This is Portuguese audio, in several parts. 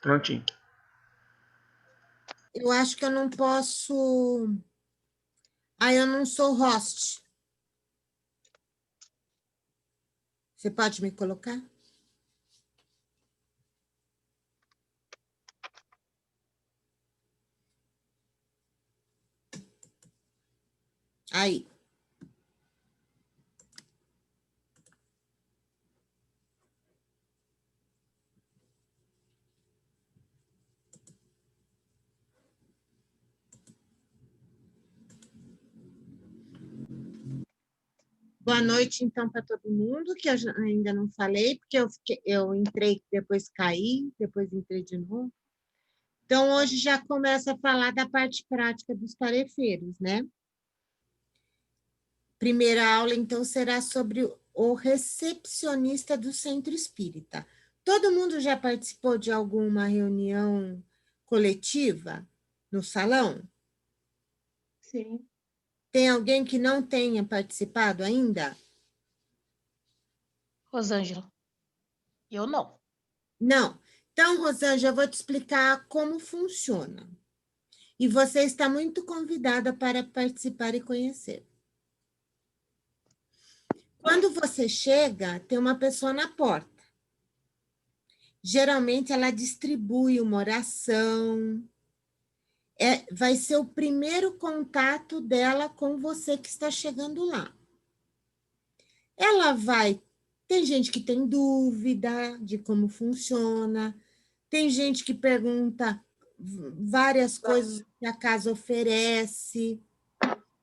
Prontinho. Eu acho que eu não posso... eu não sou host. Você pode me colocar? Aí. Boa noite, então, para todo mundo, que eu ainda não falei, porque eu entrei, depois caí, depois entrei de novo. Então, hoje já começa a falar da parte prática dos tarefeiros, né? Primeira aula, então, será sobre o recepcionista do centro espírita. Todo mundo já participou de alguma reunião coletiva no salão? Sim. Tem alguém que não tenha participado ainda? Rosângela, eu não. Não. Então, Rosângela, eu vou te explicar como funciona. E você está muito convidada para participar e conhecer. Quando você chega, tem uma pessoa na porta. Geralmente, ela distribui uma oração. Vai ser o primeiro contato dela com você que está chegando lá. Ela vai... Tem gente que tem dúvida de como funciona. Tem gente que pergunta várias coisas que a casa oferece.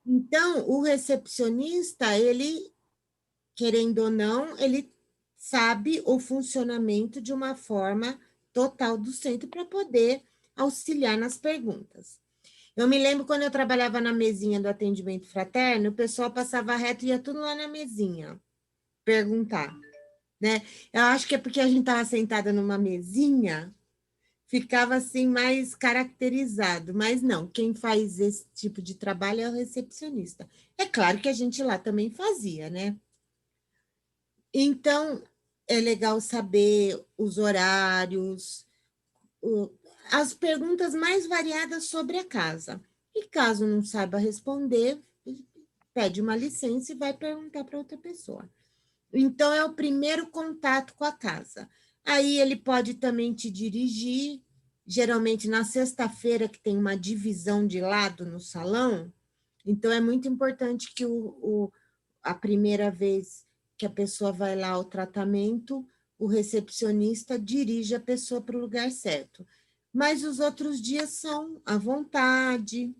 Então, o recepcionista, ele, querendo ou não, ele sabe o funcionamento de uma forma total do centro para poder auxiliar nas perguntas. Eu me lembro quando eu trabalhava na mesinha do atendimento fraterno, o pessoal passava reto e ia tudo lá na mesinha perguntar, né? Eu acho que é porque a gente estava sentada numa mesinha, ficava assim mais caracterizado, mas não, quem faz esse tipo de trabalho é o recepcionista. É claro que a gente lá também fazia, né? Então, é legal saber os horários, as perguntas mais variadas sobre a casa. E caso não saiba responder, pede uma licença e vai perguntar para outra pessoa. Então, é o primeiro contato com a casa. Aí ele pode também te dirigir, geralmente na sexta-feira, que tem uma divisão de lado no salão, então é muito importante que a primeira vez que a pessoa vai lá ao tratamento, o recepcionista dirige a pessoa para o lugar certo. Mas os outros dias são à vontade.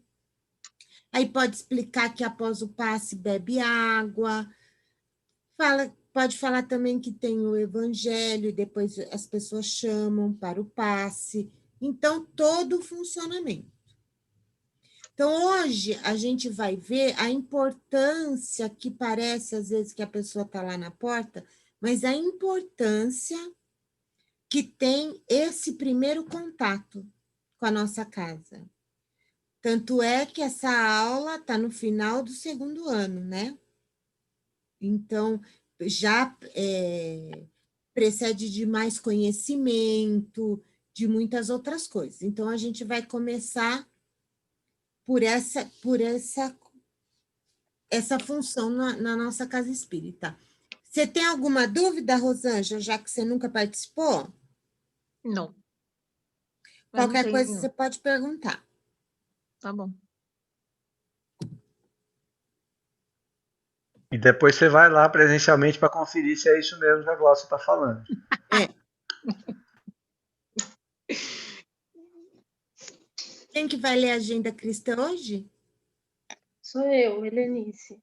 Aí pode explicar que após o passe bebe água, pode falar também que tem o evangelho, e depois as pessoas chamam para o passe. Então, todo o funcionamento. Então, hoje, a gente vai ver a importância que parece, às vezes, que a pessoa está lá na porta, mas a importância que tem esse primeiro contato com a nossa casa. Tanto é que essa aula está no final do segundo ano, né? Então, já precede de mais conhecimento, de muitas outras coisas. Então, a gente vai começar por essa função na nossa casa espírita. Você tem alguma dúvida, Rosângela, já que você nunca participou? Não. Qualquer coisa você pode perguntar. Tá bom. E depois você vai lá presencialmente para conferir se é isso mesmo que a Glaucia está falando. Quem que vai ler a agenda cristã hoje? Sou eu, Helenice.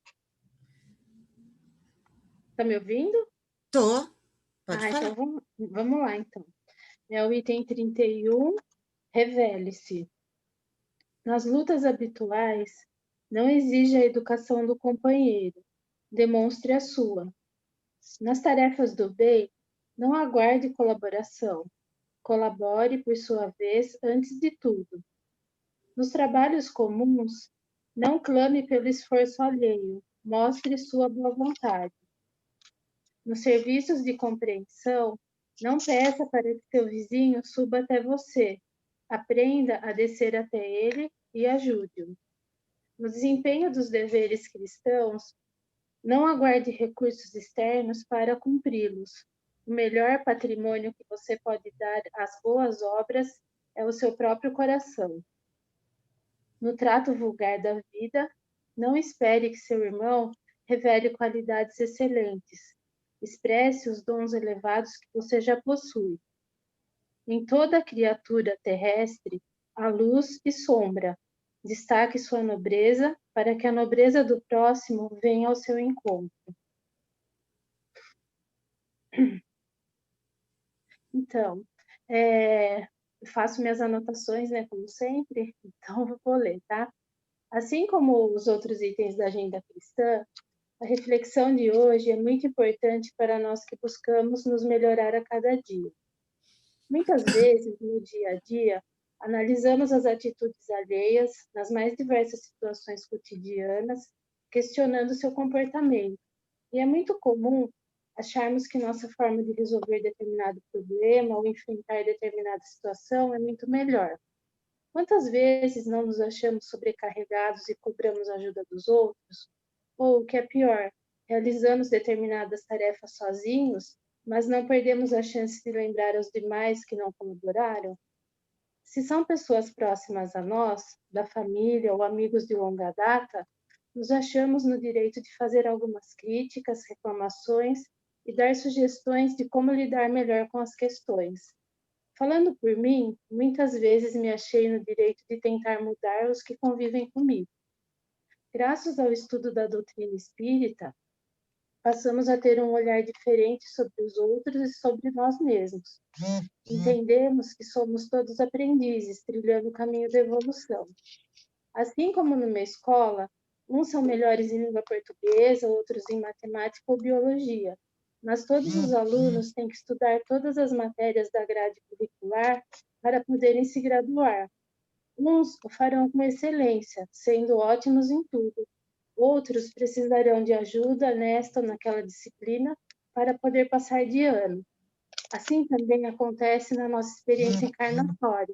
Tá me ouvindo? Tô. Pode falar. Então vamos lá, então. É o item 31, revele-se. Nas lutas habituais, não exige a educação do companheiro, demonstre a sua. Nas tarefas do bem, não aguarde colaboração, colabore por sua vez antes de tudo. Nos trabalhos comuns, não clame pelo esforço alheio, mostre sua boa vontade. Nos serviços de compreensão, Não peça para que seu vizinho suba até você. Aprenda a descer até ele e ajude-o. No desempenho dos deveres cristãos, não aguarde recursos externos para cumpri-los. O melhor patrimônio que você pode dar às boas obras é o seu próprio coração. No trato vulgar da vida, não espere que seu irmão revele qualidades excelentes. Expresse os dons elevados que você já possui. Em toda criatura terrestre, há luz e sombra. Destaque sua nobreza para que a nobreza do próximo venha ao seu encontro. Então, eu faço minhas anotações, né, como sempre, então eu vou ler, tá? Assim como os outros itens da agenda cristã, a reflexão de hoje é muito importante para nós que buscamos nos melhorar a cada dia. Muitas vezes, no dia a dia, analisamos as atitudes alheias nas mais diversas situações cotidianas, questionando seu comportamento. E é muito comum acharmos que nossa forma de resolver determinado problema ou enfrentar determinada situação é muito melhor. Quantas vezes não nos achamos sobrecarregados e cobramos a ajuda dos outros? Ou, o que é pior, realizamos determinadas tarefas sozinhos, mas não perdemos a chance de lembrar aos demais que não colaboraram? Se são pessoas próximas a nós, da família ou amigos de longa data, nos achamos no direito de fazer algumas críticas, reclamações e dar sugestões de como lidar melhor com as questões. Falando por mim, muitas vezes me achei no direito de tentar mudar os que convivem comigo. Graças ao estudo da doutrina espírita, passamos a ter um olhar diferente sobre os outros e sobre nós mesmos. Entendemos que somos todos aprendizes, trilhando o caminho da evolução. Assim como numa escola, uns são melhores em língua portuguesa, outros em matemática ou biologia, mas todos os alunos têm que estudar todas as matérias da grade curricular para poderem se graduar. Uns o farão com excelência, sendo ótimos em tudo. Outros precisarão de ajuda nesta ou naquela disciplina para poder passar de ano. Assim também acontece na nossa experiência encarnatória.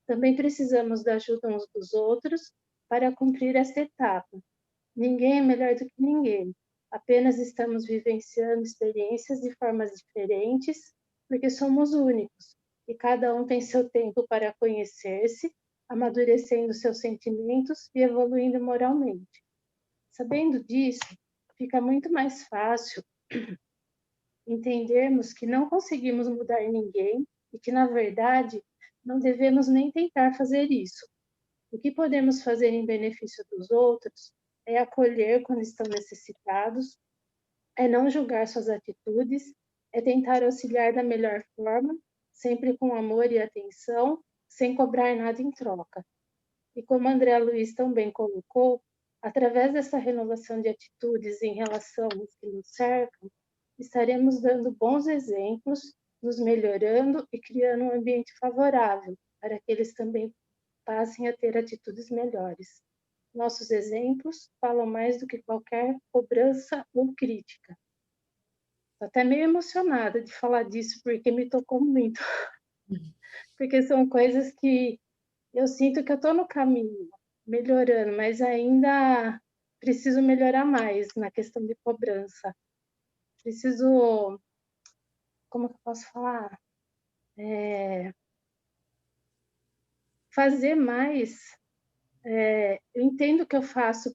Também precisamos da ajuda uns dos outros para cumprir esta etapa. Ninguém é melhor do que ninguém. Apenas estamos vivenciando experiências de formas diferentes, porque somos únicos, e cada um tem seu tempo para conhecer-se, amadurecendo seus sentimentos e evoluindo moralmente. Sabendo disso, fica muito mais fácil entendermos que não conseguimos mudar ninguém e que, na verdade, não devemos nem tentar fazer isso. O que podemos fazer em benefício dos outros é acolher quando estão necessitados, é não julgar suas atitudes, é tentar auxiliar da melhor forma, sempre com amor e atenção, sem cobrar nada em troca. E como André Luiz também colocou, através dessa renovação de atitudes em relação aos que nos cercam, estaremos dando bons exemplos, nos melhorando e criando um ambiente favorável para que eles também passem a ter atitudes melhores. Nossos exemplos falam mais do que qualquer cobrança ou crítica. Estou até meio emocionada de falar disso, porque me tocou muito. Porque são coisas que eu sinto que eu estou no caminho, melhorando, mas ainda preciso melhorar mais na questão de cobrança. Preciso, como que eu posso falar? Fazer mais. Eu entendo que eu faço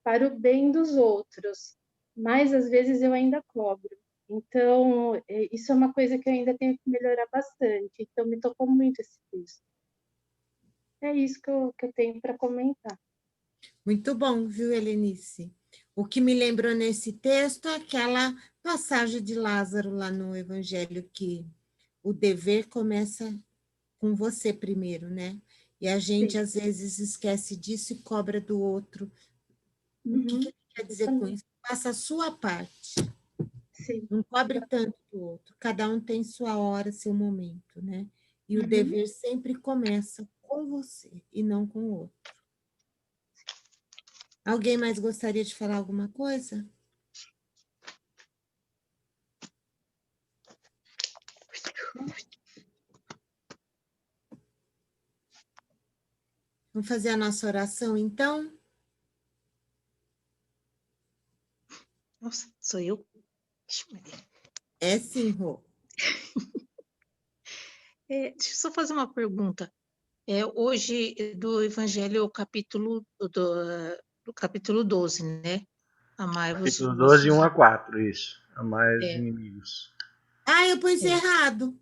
para o bem dos outros, mas às vezes eu ainda cobro. Então, isso é uma coisa que eu ainda tenho que melhorar bastante. Então, me tocou muito esse texto. É isso que eu tenho para comentar. Muito bom, viu, Helenice? O que me lembrou nesse texto é aquela passagem de Lázaro lá no Evangelho, que o dever começa com você primeiro, né? E a gente, Sim. às vezes, esquece disso e cobra do outro. O que ele quer dizer com isso? Faça a sua parte. Sim. Não cobre tanto do outro. Cada um tem sua hora, seu momento, né? E o dever sempre começa com você e não com o outro. Alguém mais gostaria de falar alguma coisa? Vamos fazer a nossa oração, então? Nossa, sou eu? Ixi, Maria. É sim, Rô. Deixa eu só fazer uma pergunta. Hoje, do Evangelho, do capítulo 12, né? Amai-vos Capítulo 12, vossos... 1 a 4, isso. Amar os É, inimigos. Ah, eu pus é. errado.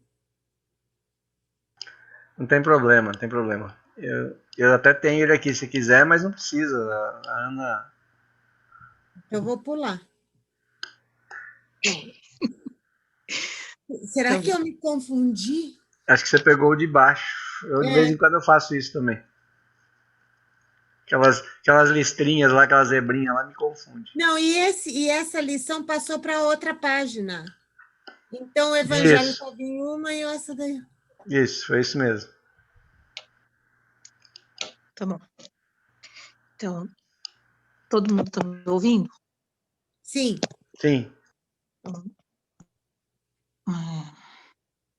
Não tem problema, não tem problema. Eu até tenho ele aqui se quiser, mas não precisa. A Ana. Eu vou pular. Bom, será Tá que bom. eu me confundi? Acho que você pegou o de baixo. Eu de vez É. em quando eu faço isso também. Aquelas listrinhas lá, aquelas zebrinhas lá me confunde. Não, e essa lição passou para outra página. Então, o evangelho Isso, estava em uma e essa daí. isso, foi isso mesmo. Tá bom. Então, todo mundo está me ouvindo? Sim. Sim. Então,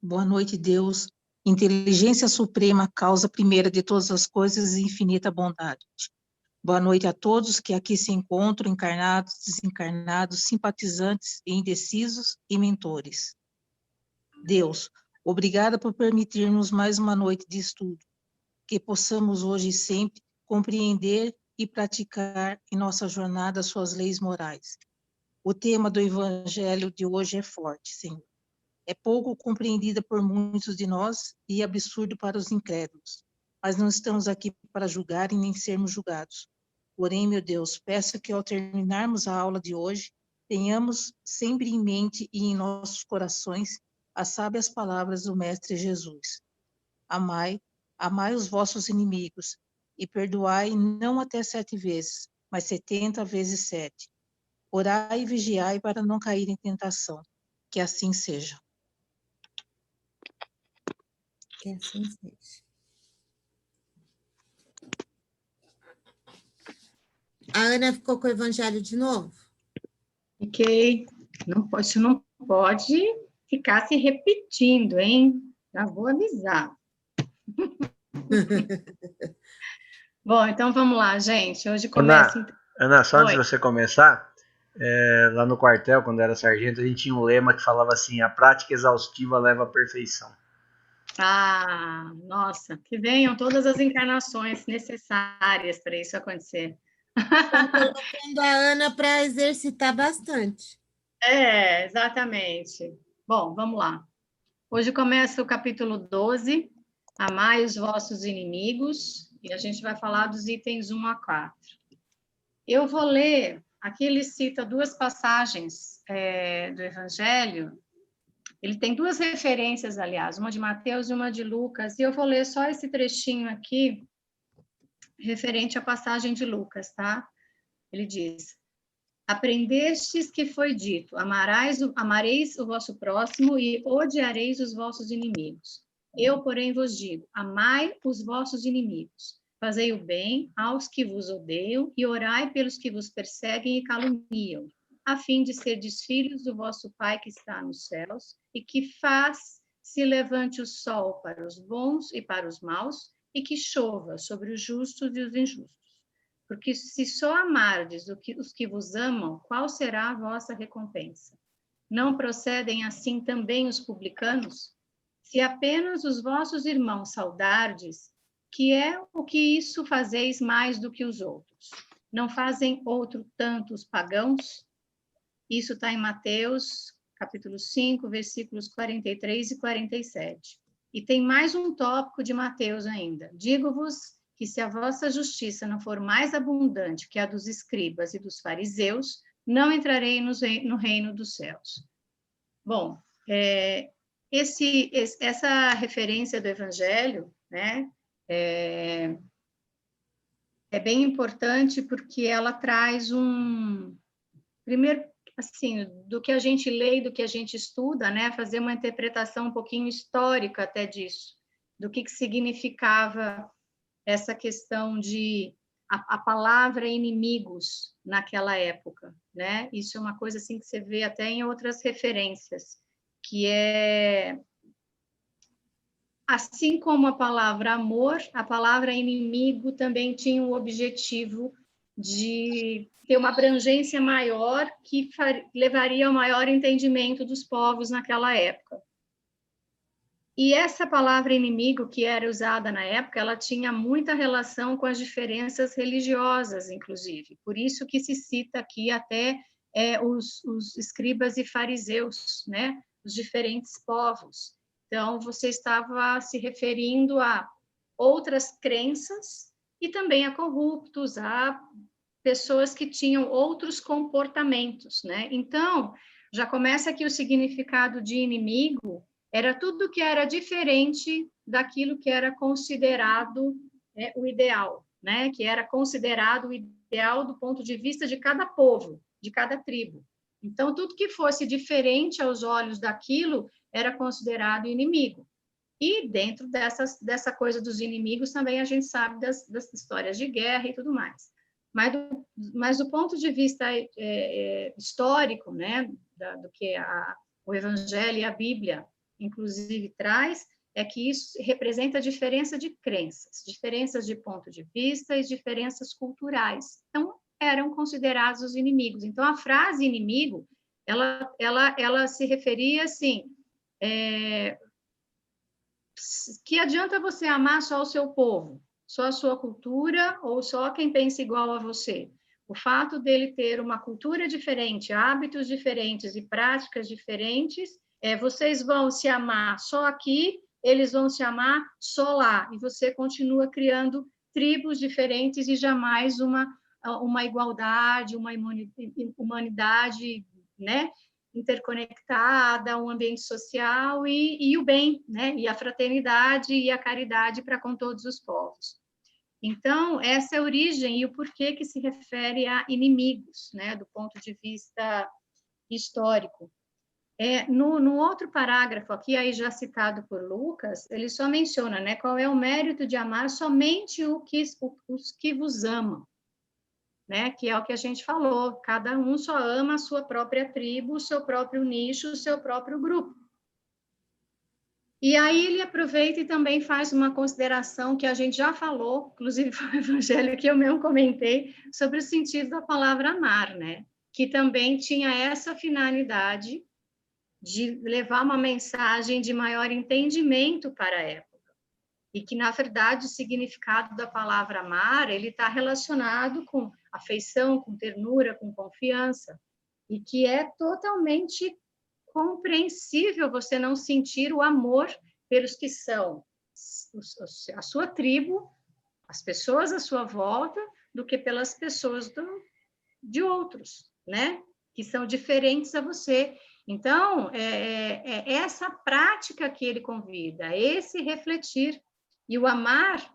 boa noite, Deus. Inteligência suprema, causa primeira de todas as coisas e infinita bondade. Boa noite a todos que aqui se encontram, encarnados, desencarnados, simpatizantes e indecisos e mentores. Deus, obrigada por permitir-nos mais uma noite de estudo, que possamos hoje e sempre compreender e praticar em nossa jornada suas leis morais. O tema do Evangelho de hoje é forte, Senhor. É pouco compreendida por muitos de nós e absurdo para os incrédulos. Mas não estamos aqui para julgar e nem sermos julgados. Porém, meu Deus, peço que ao terminarmos a aula de hoje, tenhamos sempre em mente e em nossos corações as sábias palavras do Mestre Jesus. Amai, amai os vossos inimigos e perdoai não até 7 vezes, mas 70 vezes 7. Orai e vigiai para não cair em tentação. Que assim seja. Que assim seja. A Ana ficou com o evangelho de novo? Fiquei. Isso não pode ficar se repetindo, hein? Já vou avisar. Bom, então vamos lá, gente. Hoje começa. Ana, só antes de Oi. você começar, lá no quartel, quando era sargento, a gente tinha um lema que falava assim: a prática exaustiva leva à perfeição. Ah, nossa, que venham todas as encarnações necessárias para isso acontecer. Estão colocando a Ana para exercitar bastante. Exatamente. Bom, vamos lá. Hoje começa o capítulo 12, Amai os vossos inimigos, e a gente vai falar dos itens 1 a 4. Eu vou ler, aqui ele cita duas passagens do Evangelho, ele tem duas referências, aliás, uma de Mateus e uma de Lucas, e eu vou ler só esse trechinho aqui, referente à passagem de Lucas, tá? Ele diz: aprendestes que foi dito, amareis o vosso próximo e odiareis os vossos inimigos. Eu, porém, vos digo, amai os vossos inimigos, fazei o bem aos que vos odeiam e orai pelos que vos perseguem e caluniam, a fim de serdes filhos do vosso Pai que está nos céus e que faz se levante o sol para os bons e para os maus e que chova sobre os justos e os injustos. Porque se só amardes os que vos amam, qual será a vossa recompensa? Não procedem assim também os publicanos? Se apenas os vossos irmãos saudardes, que é o que isso fazeis mais do que os outros? Não fazem outro tanto os pagãos? Isso está em Mateus, capítulo 5, versículos 43 e 47. E tem mais um tópico de Mateus ainda. Digo-vos que se a vossa justiça não for mais abundante que a dos escribas e dos fariseus, não entrarei no reino dos céus. Bom, essa referência do Evangelho, né, é bem importante porque ela traz primeiro, assim, do que a gente lê e do que a gente estuda, né, fazer uma interpretação um pouquinho histórica até disso, do que significava essa questão de a palavra inimigos naquela época, né? Isso é uma coisa assim que você vê até em outras referências, que é assim como a palavra amor, a palavra inimigo também tinha o objetivo de ter uma abrangência maior que levaria ao maior entendimento dos povos naquela época. E essa palavra inimigo que era usada na época, ela tinha muita relação com as diferenças religiosas, inclusive. Por isso que se cita aqui até os escribas e fariseus, né? Os diferentes povos. Então, você estava se referindo a outras crenças e também a corruptos, a pessoas que tinham outros comportamentos, né? Então, já começa aqui o significado de inimigo, era tudo que era diferente daquilo que era considerado o ideal, né? Que era considerado o ideal do ponto de vista de cada povo, de cada tribo. Então, tudo que fosse diferente aos olhos daquilo era considerado inimigo. E dentro dessa coisa dos inimigos também a gente sabe das histórias de guerra e tudo mais. Mas do ponto de vista histórico, né, do que o Evangelho e a Bíblia, inclusive, traz, é que isso representa a diferença de crenças, diferenças de ponto de vista e diferenças culturais. Então, eram considerados os inimigos. Então, a frase inimigo, ela se referia assim, que adianta você amar só o seu povo, só a sua cultura ou só quem pensa igual a você? O fato dele ter uma cultura diferente, hábitos diferentes e práticas diferentes, vocês vão se amar só aqui, eles vão se amar só lá, e você continua criando tribos diferentes e jamais uma igualdade, uma humanidade, né, interconectada, um ambiente social e o bem, né, e a fraternidade e a caridade para com todos os povos. Então, essa é a origem e o porquê que se refere a inimigos, né, do ponto de vista histórico. No outro parágrafo aqui, aí já citado por Lucas, ele só menciona, né, qual é o mérito de amar somente os que vos amam, né, que é o que a gente falou, cada um só ama a sua própria tribo, o seu próprio nicho, o seu próprio grupo. E aí ele aproveita e também faz uma consideração que a gente já falou, inclusive foi o Evangelho que eu mesmo comentei, sobre o sentido da palavra amar, né? Que também tinha essa finalidade de levar uma mensagem de maior entendimento para a época. E que, na verdade, o significado da palavra amar, ele está relacionado com afeição, com ternura, com confiança. E que é totalmente compreensível você não sentir o amor pelos que são a sua tribo, as pessoas à sua volta, do que pelas pessoas de outros, né? Que são diferentes a você. Então, é essa prática que ele convida, esse refletir. E o amar,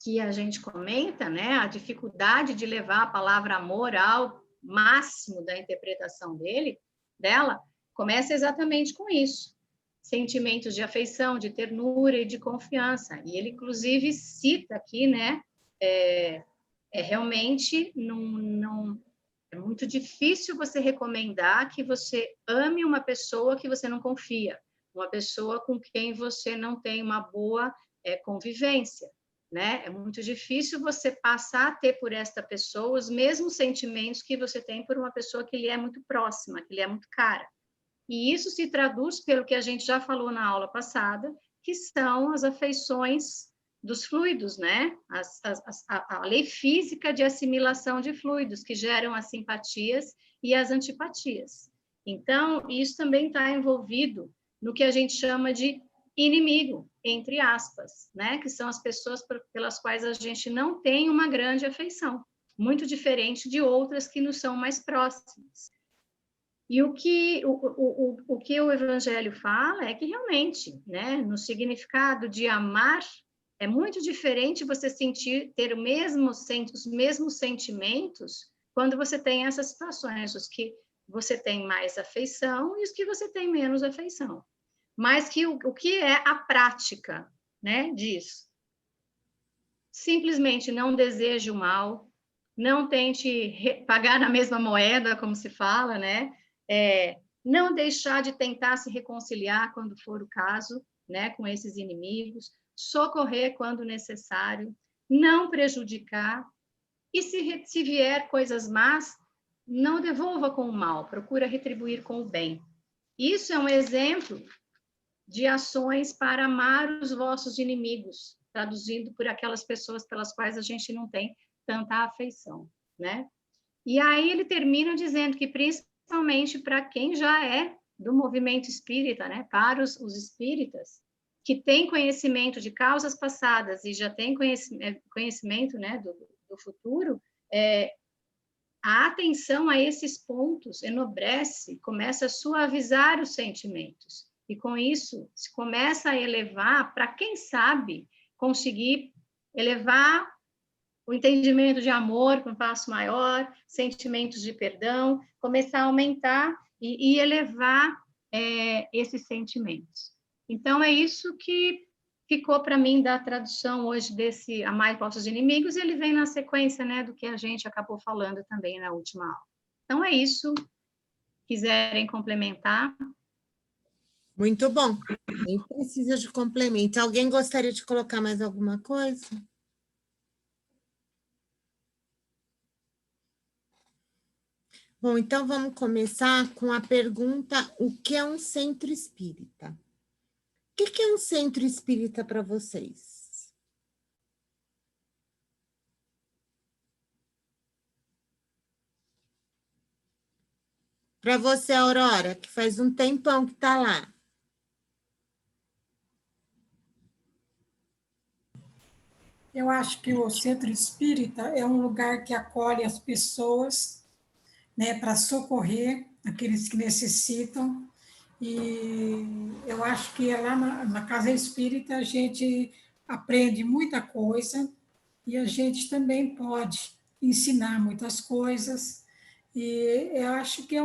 que a gente comenta, né? A dificuldade de levar a palavra amor ao máximo da interpretação dela, começa exatamente com isso. Sentimentos de afeição, de ternura e de confiança. E ele, inclusive, cita aqui, né? Realmente não é muito difícil você recomendar que você ame uma pessoa que você não confia, uma pessoa com quem você não tem uma boa convivência, né? É muito difícil você passar a ter por esta pessoa os mesmos sentimentos que você tem por uma pessoa que lhe é muito próxima, que lhe é muito cara. E isso se traduz pelo que a gente já falou na aula passada, que são as afeições dos fluidos, né? A lei física de assimilação de fluidos, que geram as simpatias e as antipatias. Então, isso também está envolvido no que a gente chama de inimigo, entre aspas, né? Que são as pessoas pelas quais a gente não tem uma grande afeição, muito diferente de outras que nos são mais próximas. E o que o Evangelho fala é que realmente, né, no significado de amar, é muito diferente você ter os mesmos sentimentos quando você tem essas situações, os que você tem mais afeição e os que você tem menos afeição. Mas que o que é a prática, né, disso? Simplesmente não deseje o mal, não tente pagar na mesma moeda, como se fala, né? não deixar de tentar se reconciliar quando for o caso, né, com esses inimigos, socorrer quando necessário, não prejudicar, e se vier coisas más, não devolva com o mal, procura retribuir com o bem. Isso é um exemplo de ações para amar os vossos inimigos, traduzindo por aquelas pessoas pelas quais a gente não tem tanta afeição, né? E aí ele termina dizendo que, principalmente para quem já é do movimento espírita, né? Para os espíritas, que tem conhecimento de causas passadas e já tem conhecimento, né, do futuro, a atenção a esses pontos enobrece, começa a suavizar os sentimentos. E com isso, se começa a elevar, para quem sabe, conseguir elevar o entendimento de amor com um passo maior, sentimentos de perdão, começar a aumentar e elevar esses sentimentos. Então, é isso que ficou para mim da tradução hoje desse Amai Vossos Inimigos, e ele vem na sequência, né, do que a gente acabou falando também na última aula. Então, é isso. Quiserem complementar? Muito bom. Nem precisa de complemento. Alguém gostaria de colocar mais alguma coisa? Bom, então vamos começar com a pergunta: o que é um centro espírita? O que é um centro espírita para vocês? Para você, Aurora, que faz um tempão que está lá. Eu acho que o centro espírita é um lugar que acolhe as pessoas, né, para socorrer aqueles que necessitam. E eu acho que lá na casa espírita a gente aprende muita coisa e a gente também pode ensinar muitas coisas. E eu acho que é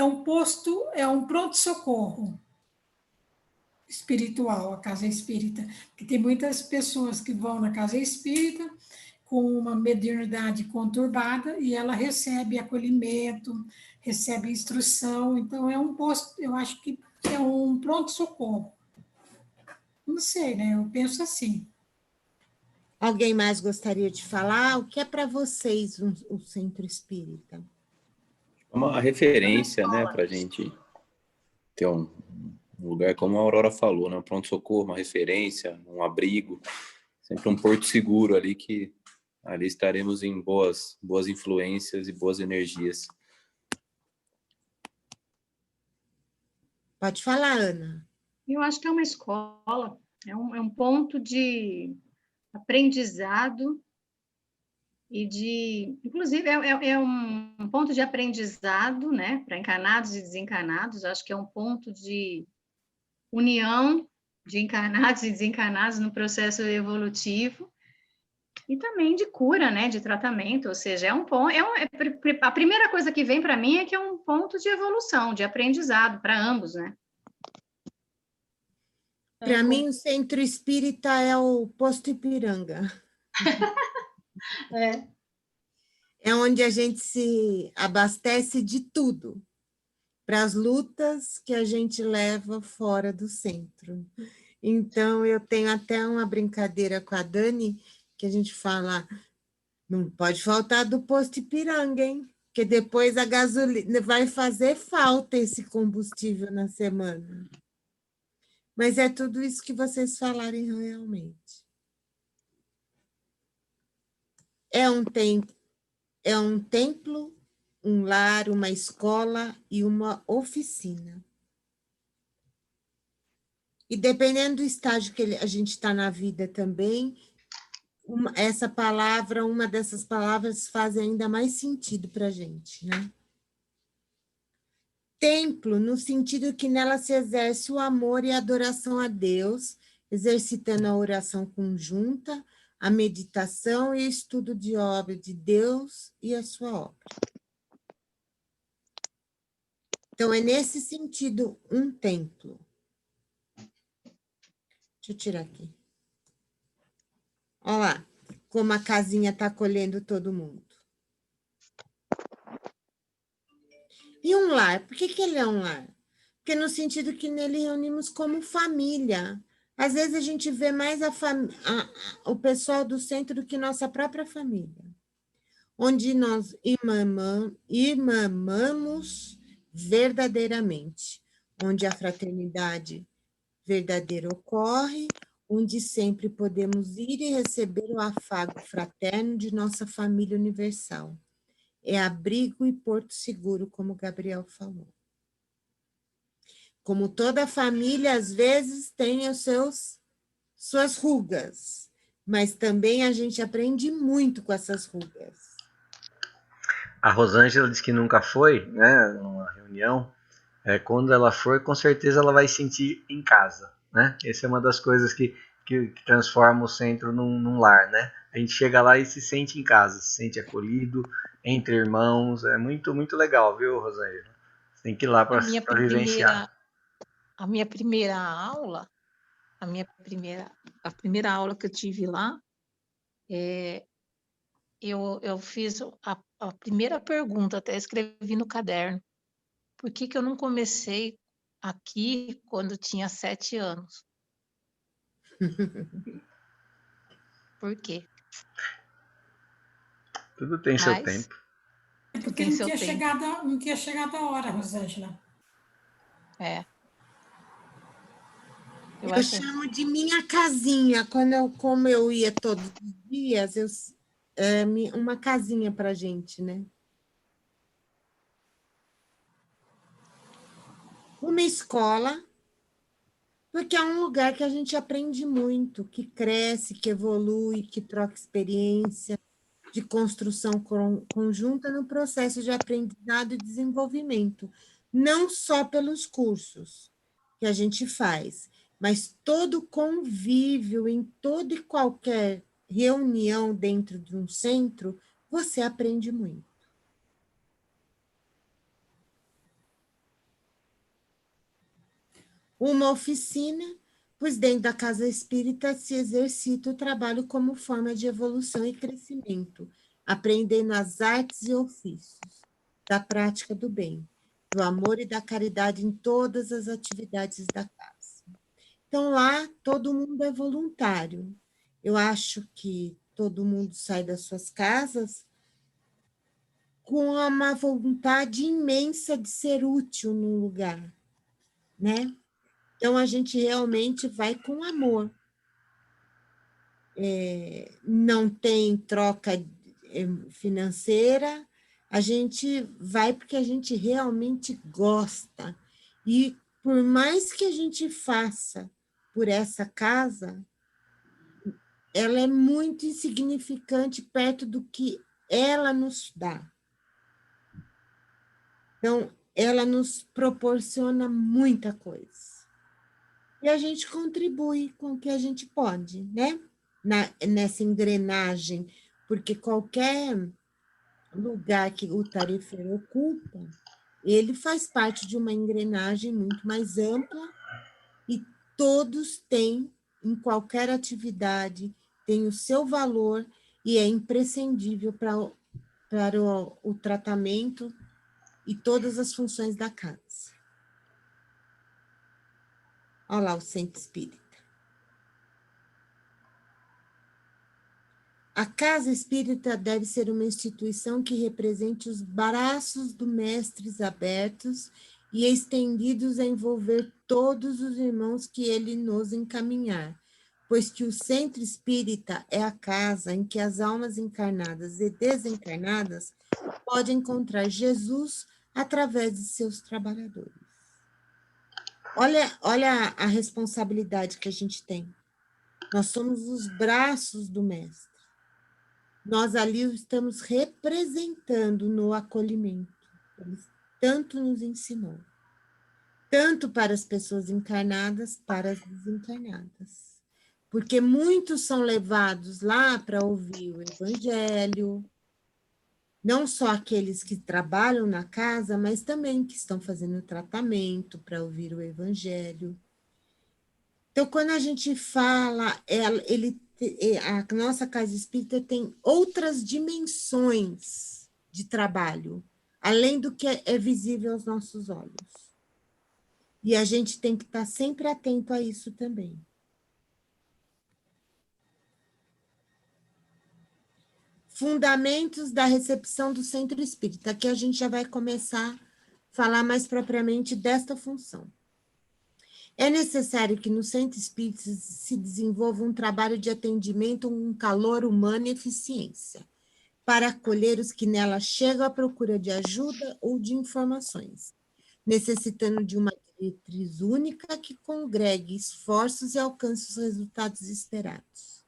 um posto, é um pronto-socorro espiritual, a casa espírita, que tem muitas pessoas que vão na casa espírita com uma mediunidade conturbada e ela recebe acolhimento, recebe instrução, então é um posto, eu acho que é um pronto-socorro. Não sei, né? Eu penso assim. Alguém mais gostaria de falar? O que é para vocês o centro espírita? Uma referência, né, para a gente ter um lugar, como a Aurora falou, né, um pronto-socorro, uma referência, um abrigo, sempre um porto seguro ali, que ali estaremos em boas influências e boas energias. Pode falar, Ana. Eu acho que é uma escola, é um ponto de aprendizado e inclusive, é um ponto de aprendizado, né, para encarnados e desencarnados. Acho que é um ponto de união de encarnados e desencarnados no processo evolutivo, e também de cura, né, de tratamento, ou seja, a primeira coisa que vem para mim é que é um ponto de evolução, de aprendizado para ambos, né? Para mim, o centro espírita é o Posto Ipiranga. É onde a gente se abastece de tudo, para as lutas que a gente leva fora do centro. Então, eu tenho até uma brincadeira com a Dani, que a gente fala, não pode faltar do Posto Ipiranga, hein? Porque depois a gasolina vai fazer falta esse combustível na semana. Mas é tudo isso que vocês falarem realmente. É um templo, um lar, uma escola e uma oficina. E dependendo do estágio que a gente está na vida também, essa palavra, uma dessas palavras faz ainda mais sentido para a gente, né? Templo, no sentido que nela se exerce o amor e a adoração a Deus, exercitando a oração conjunta, a meditação e o estudo de obra de Deus e a sua obra. Então, é nesse sentido um templo. Deixa eu tirar aqui. Olha lá, como a casinha está acolhendo todo mundo. E um lar, por que ele é um lar? porque no sentido que nele reunimos como família. Às vezes a gente vê mais o pessoal do centro do que nossa própria família, onde nós irmamamos verdadeiramente, onde a fraternidade verdadeira ocorre, onde sempre podemos ir e receber o afago fraterno de nossa família universal. É abrigo e porto seguro, como Gabriel falou. Como toda família, às vezes, tem suas rugas, mas também a gente aprende muito com essas rugas. A Rosângela disse que nunca foi, né, numa reunião. Quando ela for, com certeza ela vai sentir em casa, né? Essa é uma das coisas que transforma o centro num lar, né? A gente chega lá e se sente em casa, se sente acolhido, entre irmãos. É muito, muito legal, viu, Rosângela? Você tem que ir lá para vivenciar. A minha primeira aula, a primeira aula que eu tive lá, eu fiz a primeira pergunta, até escrevi no caderno. Por que eu não comecei aqui quando tinha 7 anos? Por quê? Tudo tem seu tempo. É porque Tem seu tempo. não tinha chegado a hora, Rosângela. Eu chamo de minha casinha. Como eu ia todos os dias, uma casinha para a gente, né? Uma escola, porque é um lugar que a gente aprende muito, que cresce, que evolui, que troca experiência, de construção conjunta no processo de aprendizado e desenvolvimento, não só pelos cursos que a gente faz, mas todo convívio, em toda e qualquer reunião dentro de um centro, você aprende muito. Uma oficina, pois dentro da casa espírita se exercita o trabalho como forma de evolução e crescimento, aprendendo as artes e ofícios da prática do bem, do amor e da caridade em todas as atividades da casa. Então, lá, todo mundo é voluntário. Eu acho que todo mundo sai das suas casas com uma vontade imensa de ser útil no lugar, né? Então, a gente realmente vai com amor. Não tem troca financeira, a gente vai porque a gente realmente gosta. E por mais que a gente faça por essa casa, ela é muito insignificante perto do que ela nos dá. Então, ela nos proporciona muita coisa. E a gente contribui com o que a gente pode, né? Nessa engrenagem, porque qualquer lugar que o tarefeiro ocupa, ele faz parte de uma engrenagem muito mais ampla e todos têm, em qualquer atividade, tem o seu valor e é imprescindível para o tratamento e todas as funções da casa. Olha lá o centro espírita. A casa espírita deve ser uma instituição que represente os braços do mestre abertos e estendidos a envolver todos os irmãos que ele nos encaminhar, pois que o centro espírita é a casa em que as almas encarnadas e desencarnadas podem encontrar Jesus através de seus trabalhadores. Olha a responsabilidade que a gente tem. Nós somos os braços do mestre. Nós ali o estamos representando no acolhimento. Ele tanto nos ensinou. Tanto para as pessoas encarnadas, para as desencarnadas. Porque muitos são levados lá para ouvir o evangelho, não só aqueles que trabalham na casa, mas também que estão fazendo tratamento para ouvir o evangelho. Então, quando a gente fala, a nossa casa espírita tem outras dimensões de trabalho, além do que é visível aos nossos olhos. E a gente tem que estar sempre atento a isso também. Fundamentos da recepção do centro espírita. Aqui a gente já vai começar a falar mais propriamente desta função. É necessário que no centro espírita se desenvolva um trabalho de atendimento com calor humano e eficiência, para acolher os que nela chegam à procura de ajuda ou de informações, necessitando de uma diretriz única que congregue esforços e alcance os resultados esperados.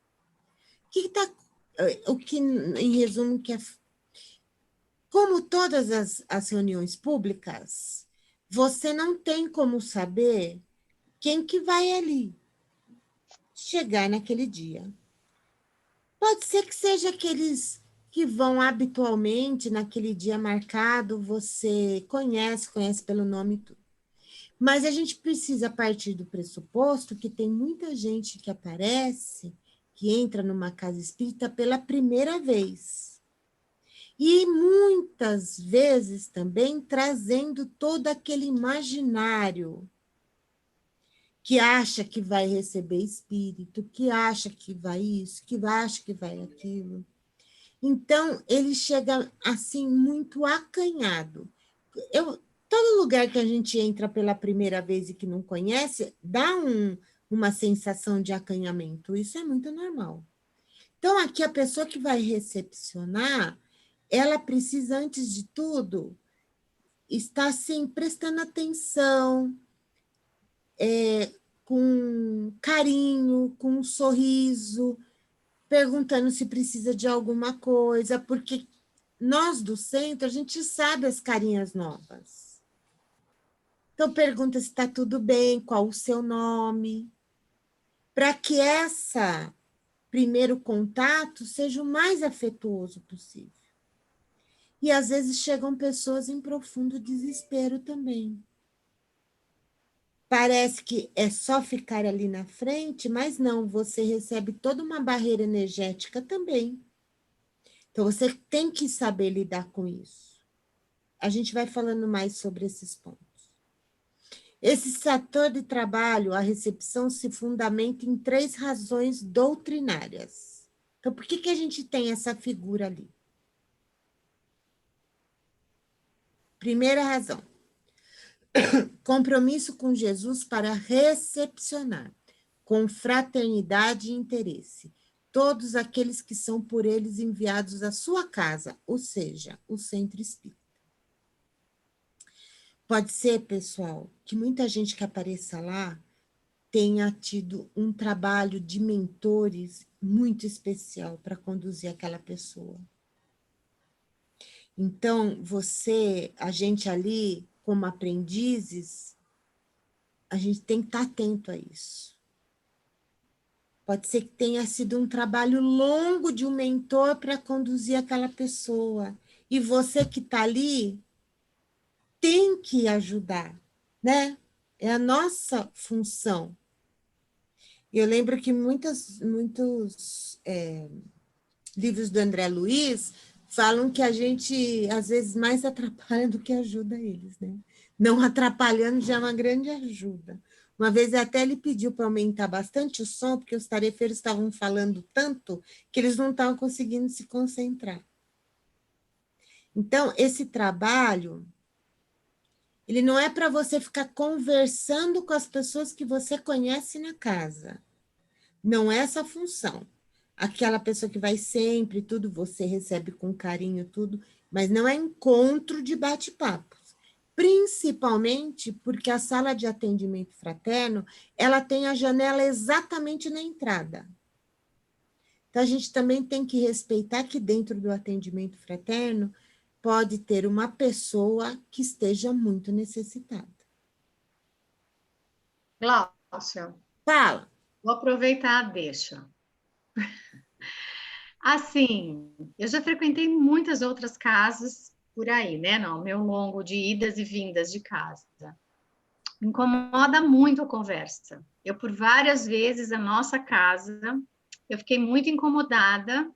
O que, em resumo, que é... Como todas as reuniões públicas, você não tem como saber quem que vai ali chegar naquele dia. Pode ser que seja aqueles que vão habitualmente naquele dia marcado, você conhece pelo nome e tudo. Mas a gente precisa partir do pressuposto que tem muita gente que aparece, que entra numa casa espírita pela primeira vez. E muitas vezes também trazendo todo aquele imaginário que acha que vai receber espírito, que acha que vai isso, que acha que vai aquilo. Então, ele chega assim muito acanhado. Todo lugar que a gente entra pela primeira vez e que não conhece, dá uma sensação de acanhamento. Isso é muito normal. Então, aqui a pessoa que vai recepcionar, ela precisa, antes de tudo, estar assim, prestando atenção, com carinho, com um sorriso, perguntando se precisa de alguma coisa, porque nós do centro, a gente sabe as carinhas novas. Então, pergunta se está tudo bem, qual o seu nome, para que esse primeiro contato seja o mais afetuoso possível. E, às vezes, chegam pessoas em profundo desespero também. Parece que é só ficar ali na frente, mas não, você recebe toda uma barreira energética também. Então, você tem que saber lidar com isso. A gente vai falando mais sobre esses pontos. Esse setor de trabalho, a recepção, se fundamenta em 3 razões doutrinárias. Então, por que a gente tem essa figura ali? Primeira razão. Compromisso com Jesus para recepcionar, com fraternidade e interesse, todos aqueles que são por eles enviados à sua casa, ou seja, o centro espírita. Pode ser, pessoal, que muita gente que apareça lá tenha tido um trabalho de mentores muito especial para conduzir aquela pessoa. Então, a gente ali, como aprendizes, a gente tem que estar atento a isso. Pode ser que tenha sido um trabalho longo de um mentor para conduzir aquela pessoa. E você que está ali tem que ajudar, né? É a nossa função. Eu lembro que muitos livros do André Luiz falam que a gente, às vezes, mais atrapalha do que ajuda eles, né? Não atrapalhando já é uma grande ajuda. Uma vez até ele pediu para aumentar bastante o som, porque os tarefeiros estavam falando tanto que eles não estavam conseguindo se concentrar. Então, esse trabalho, ele não é para você ficar conversando com as pessoas que você conhece na casa. Não é essa a função. Aquela pessoa que vai sempre, tudo, você recebe com carinho, tudo, mas não é encontro de bate-papos. Principalmente porque a sala de atendimento fraterno, ela tem a janela exatamente na entrada. Então, a gente também tem que respeitar que dentro do atendimento fraterno pode ter uma pessoa que esteja muito necessitada. Gláucia. Fala. Vou aproveitar a deixa. Assim, eu já frequentei muitas outras casas por aí, né? No meu longo de idas e vindas de casa. Me incomoda muito a conversa. Eu, por várias vezes, a nossa casa, eu fiquei muito incomodada.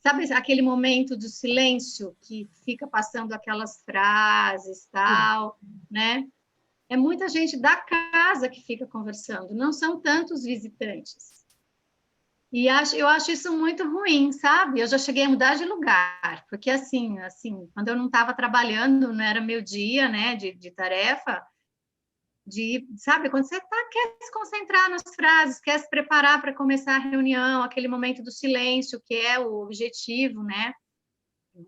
Sabe aquele momento de silêncio que fica passando aquelas frases, tal, né? é muita gente da casa que fica conversando, não são tantos visitantes. E eu acho isso muito ruim, sabe? Eu já cheguei a mudar de lugar, porque assim, quando eu não estava trabalhando, não era meu dia, né, de tarefa, sabe, quando você quer se concentrar nas frases, quer se preparar para começar a reunião, aquele momento do silêncio, que é o objetivo, né?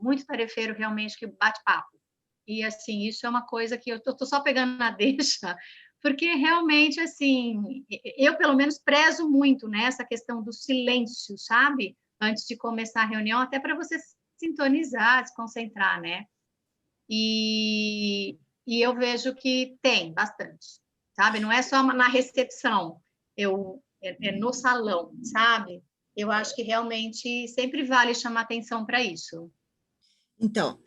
Muito tarefeiro realmente que bate papo. E assim, isso é uma coisa que eu estou só pegando na deixa, porque realmente, assim, eu pelo menos prezo muito, né, essa questão do silêncio, sabe? Antes de começar a reunião, até para você sintonizar, se concentrar, né? E eu vejo que tem bastante, sabe? Não é só na recepção, é no salão, sabe? Eu acho que realmente sempre vale chamar atenção para isso. Então,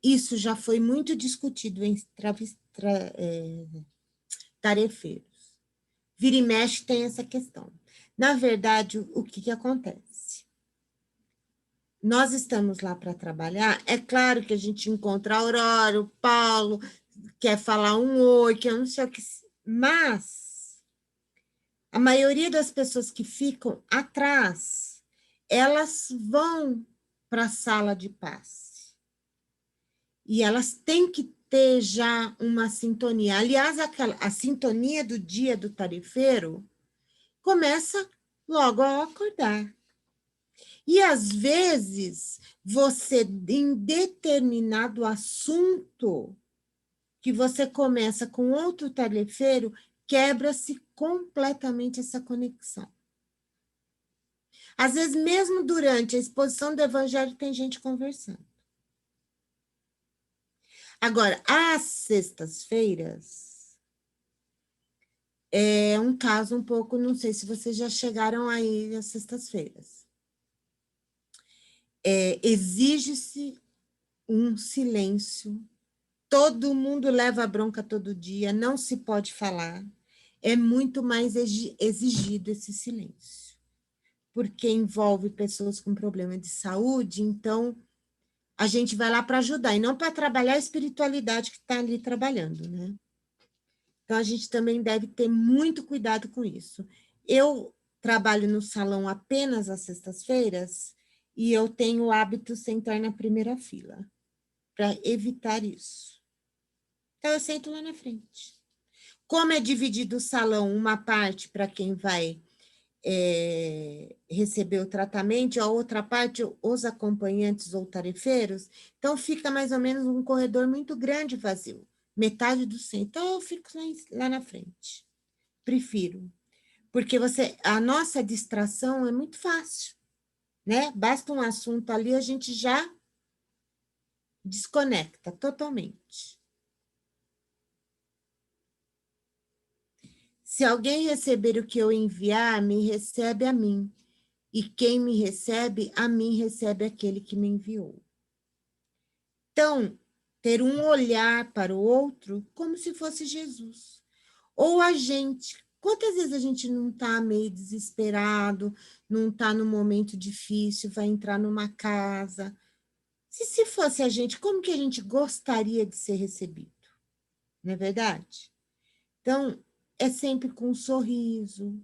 isso já foi muito discutido em tarefeiros. Vira e mexe tem essa questão. Na verdade, o que acontece? Nós estamos lá para trabalhar, é claro que a gente encontra a Aurora, o Paulo, quer falar um oi, que eu não sei o que, mas a maioria das pessoas que ficam atrás, elas vão para a sala de passe. E elas têm que ter já uma sintonia. Aliás, a sintonia do dia do tarefeiro começa logo ao acordar. E, às vezes, você, em determinado assunto, que você começa com outro tarefeiro, quebra-se completamente essa conexão. Às vezes, mesmo durante a exposição do evangelho, tem gente conversando. Agora, às sextas-feiras, é um caso um pouco, não sei se vocês já chegaram aí às sextas-feiras. Exige-se um silêncio, todo mundo leva bronca todo dia, não se pode falar, é muito mais exigido esse silêncio, porque envolve pessoas com problema de saúde, então a gente vai lá para ajudar, e não para trabalhar a espiritualidade que está ali trabalhando, né? Então, a gente também deve ter muito cuidado com isso. Eu trabalho no salão apenas às sextas-feiras, e eu tenho o hábito de sentar na primeira fila, para evitar isso. Então, eu sento lá na frente. Como é dividido o salão, uma parte para quem vai receber o tratamento, a outra parte, os acompanhantes ou tarefeiros, então fica mais ou menos um corredor muito grande vazio, metade do centro. Então, eu fico lá na frente. Prefiro. Porque a nossa distração é muito fácil, né? Basta um assunto ali, a gente já desconecta totalmente. Se alguém receber o que eu enviar, me recebe a mim. E quem me recebe, a mim recebe aquele que me enviou. Então, ter um olhar para o outro como se fosse Jesus. Ou a gente. Quantas vezes a gente não está meio desesperado, não está num momento difícil, vai entrar numa casa? Se fosse a gente, como que a gente gostaria de ser recebido? Não é verdade? Então, é sempre com um sorriso.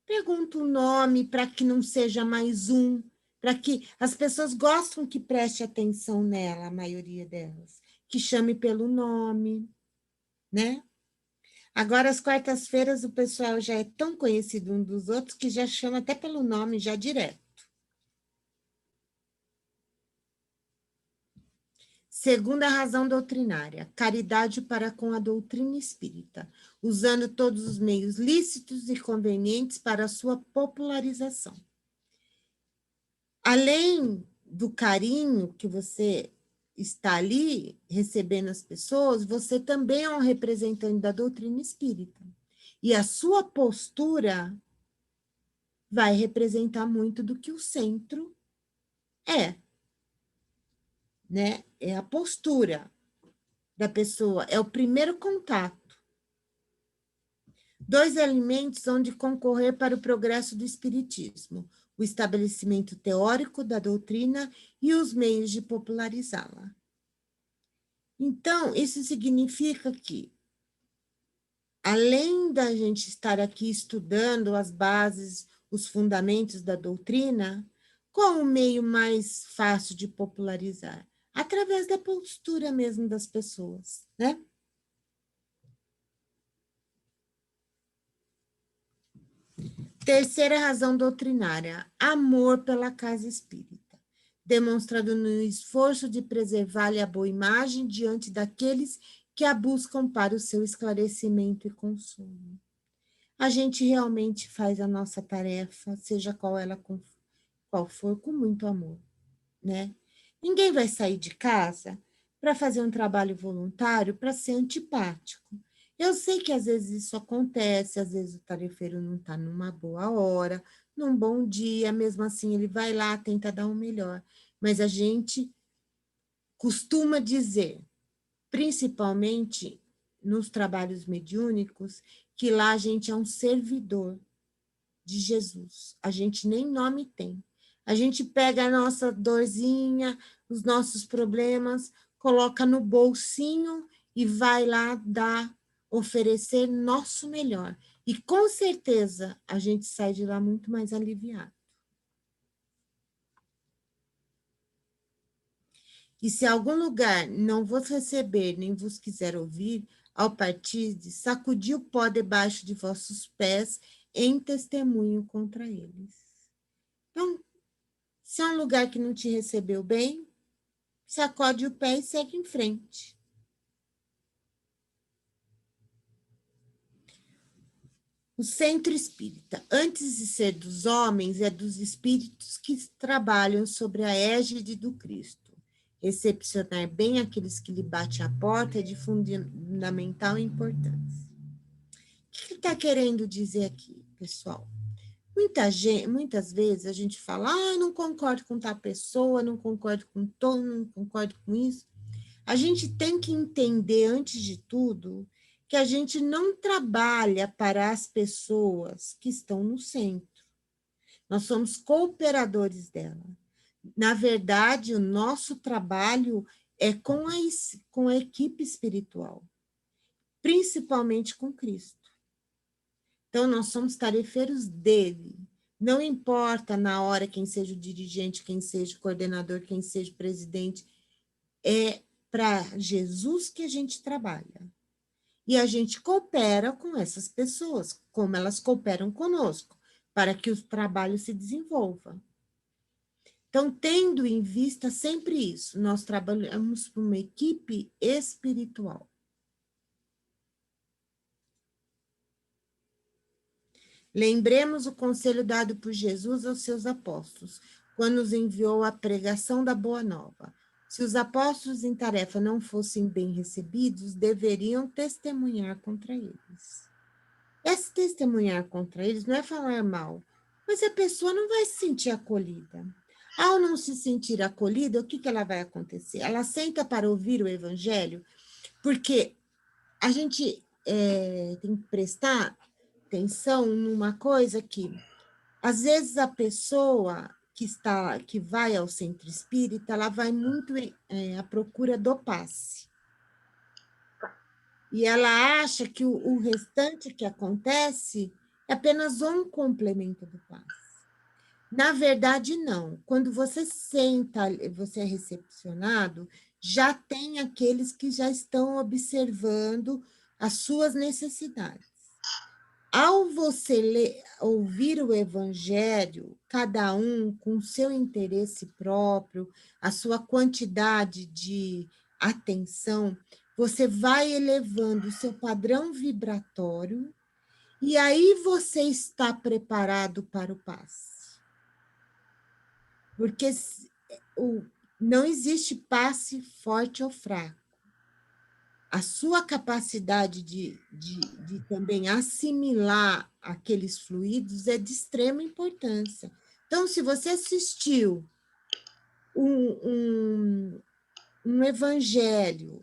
Pergunta o nome para que não seja mais um, para que as pessoas gostam que preste atenção nela, a maioria delas, que chame pelo nome, né? Agora, às quartas-feiras, o pessoal já é tão conhecido um dos outros que já chama até pelo nome, já direto. Segunda razão doutrinária, caridade para com a doutrina espírita, usando todos os meios lícitos e convenientes para a sua popularização. Além do carinho que você está ali recebendo as pessoas, você também é um representante da doutrina espírita. E a sua postura vai representar muito do que o centro é, né? É a postura da pessoa, é o primeiro contato. 2 elementos onde concorrer para o progresso do espiritismo: o estabelecimento teórico da doutrina e os meios de popularizá-la. Então, isso significa que além da gente estar aqui estudando as bases, os fundamentos da doutrina, qual o meio mais fácil de popularizar? Através da postura mesmo das pessoas, né? Terceira razão doutrinária, amor pela casa espírita, demonstrado no esforço de preservar-lhe a boa imagem diante daqueles que a buscam para o seu esclarecimento e consolo. A gente realmente faz a nossa tarefa, seja qual for, com muito amor, né? Ninguém vai sair de casa para fazer um trabalho voluntário para ser antipático. Eu sei que às vezes isso acontece, às vezes o tarefeiro não está numa boa hora, num bom dia, mesmo assim ele vai lá, tenta dar o melhor. Mas a gente costuma dizer, principalmente nos trabalhos mediúnicos, que lá a gente é um servidor de Jesus. A gente nem nome tem. A gente pega a nossa dorzinha, os nossos problemas, coloca no bolsinho e vai lá oferecer nosso melhor. E com certeza a gente sai de lá muito mais aliviado. E se algum lugar não vos receber, nem vos quiser ouvir, ao partirdes, sacudi o pó debaixo de vossos pés em testemunho contra eles. Então, se é um lugar que não te recebeu bem, sacode o pé e segue em frente. O centro espírita, antes de ser dos homens, é dos espíritos que trabalham sobre a égide do Cristo. Recepcionar bem aqueles que lhe batem a porta é de fundamental importância. O que ele está querendo dizer aqui, pessoal? Muitas vezes a gente fala, não concordo com tal pessoa, não concordo com tom, não concordo com isso. A gente tem que entender, antes de tudo, que a gente não trabalha para as pessoas que estão no centro. Nós somos cooperadores dela. Na verdade, o nosso trabalho é com a equipe espiritual, principalmente com Cristo. Então, nós somos tarefeiros dele. Não importa na hora quem seja o dirigente, quem seja o coordenador, quem seja o presidente, é para Jesus que a gente trabalha. E a gente coopera com essas pessoas, como elas cooperam conosco, para que o trabalho se desenvolva. Então, tendo em vista sempre isso, nós trabalhamos para uma equipe espiritual. Lembremos o conselho dado por Jesus aos seus apóstolos, quando os enviou à pregação da Boa Nova. Se os apóstolos em tarefa não fossem bem recebidos, deveriam testemunhar contra eles. Esse testemunhar contra eles não é falar mal, mas a pessoa não vai se sentir acolhida. Ao não se sentir acolhida, o que ela vai acontecer? Ela senta para ouvir o evangelho, porque a gente tem que prestar atenção numa coisa que, às vezes, a pessoa que vai ao centro espírita, ela vai muito à procura do passe. E ela acha que o restante que acontece é apenas um complemento do passe. Na verdade, não. Quando você senta, você é recepcionado, já tem aqueles que já estão observando as suas necessidades. Ao você ouvir o evangelho, cada um com o seu interesse próprio, a sua quantidade de atenção, você vai elevando o seu padrão vibratório e aí você está preparado para o passe. Porque não existe passe forte ou fraco. A sua capacidade de também assimilar aqueles fluidos é de extrema importância. Então, se você assistiu um evangelho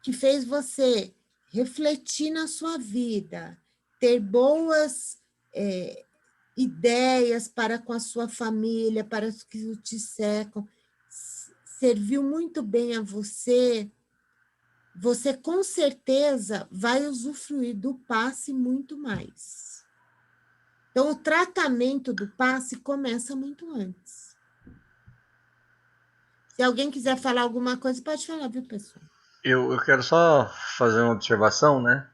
que fez você refletir na sua vida, ter boas ideias para com a sua família, para os que te cercam, serviu muito bem a você, você com certeza vai usufruir do passe muito mais. Então, o tratamento do passe começa muito antes. Se alguém quiser falar alguma coisa, pode falar, viu, pessoal? Eu quero só fazer uma observação, né?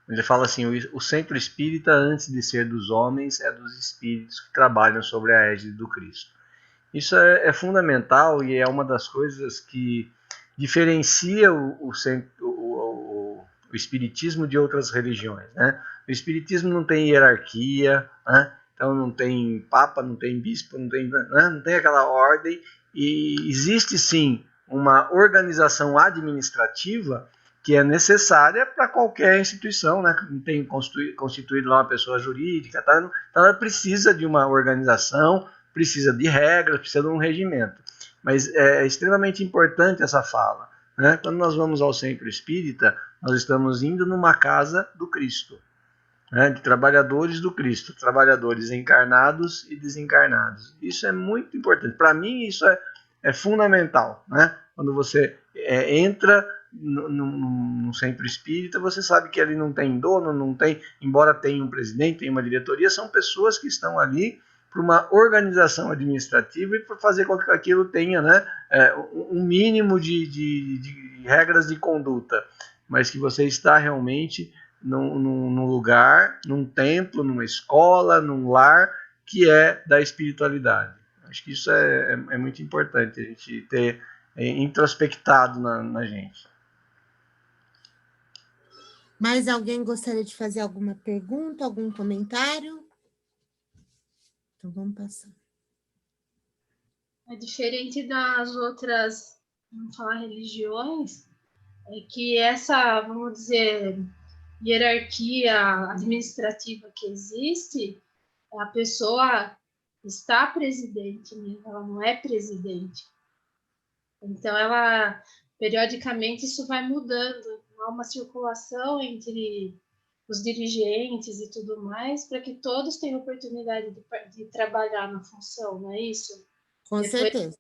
Ele fala assim, o centro espírita, antes de ser dos homens, é dos espíritos que trabalham sobre a égide do Cristo. Isso é fundamental e é uma das coisas que diferencia o espiritismo de outras religiões, né? O espiritismo não tem hierarquia, né? Então não tem papa, não tem bispo, não tem aquela ordem, e existe sim uma organização administrativa que é necessária para qualquer instituição, né? Tem constituído lá uma pessoa jurídica, tá? Então ela precisa de uma organização, precisa de regras, precisa de um regimento. Mas é extremamente importante essa fala, né? Quando nós vamos ao centro espírita, nós estamos indo numa casa do Cristo, né? De trabalhadores do Cristo, trabalhadores encarnados e desencarnados. Isso é muito importante. Para mim, isso é fundamental, né? Quando você entra no centro espírita, você sabe que ali não tem dono, não tem, embora tenha um presidente, tenha uma diretoria, são pessoas que estão ali para uma organização administrativa e para fazer com que aquilo tenha, né, um mínimo de regras de conduta, mas que você está realmente num lugar, num templo, numa escola, num lar que é da espiritualidade. Acho que isso é muito importante, a gente ter introspectado na gente. Mais alguém gostaria de fazer alguma pergunta, algum comentário? Então, vamos passar. É diferente das outras, vamos falar, religiões, é que essa, vamos dizer, hierarquia administrativa que existe, a pessoa está presidente, né? Ela não é presidente. Então, ela, periodicamente, isso vai mudando. Há uma circulação entre os dirigentes e tudo mais, para que todos tenham oportunidade de trabalhar na função, não é isso? Com certeza.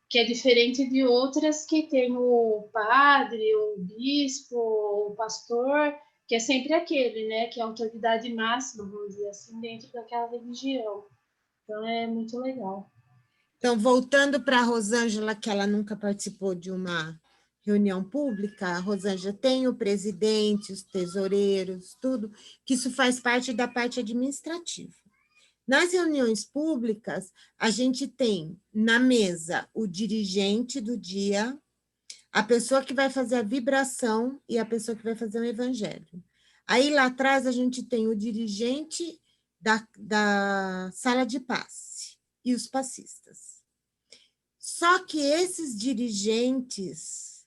Que é diferente de outras que tem o padre, o bispo, o pastor, que é sempre aquele, né? Que é a autoridade máxima, vamos dizer assim, dentro daquela religião. Então, é muito legal. Então, voltando para a Rosângela, que ela nunca participou de uma reunião pública, a Rosângela tem o presidente, os tesoureiros, tudo, que isso faz parte da parte administrativa. Nas reuniões públicas, a gente tem na mesa o dirigente do dia, a pessoa que vai fazer a vibração e a pessoa que vai fazer o evangelho. Aí lá atrás a gente tem o dirigente da sala de passe e os passistas. Só que esses dirigentes,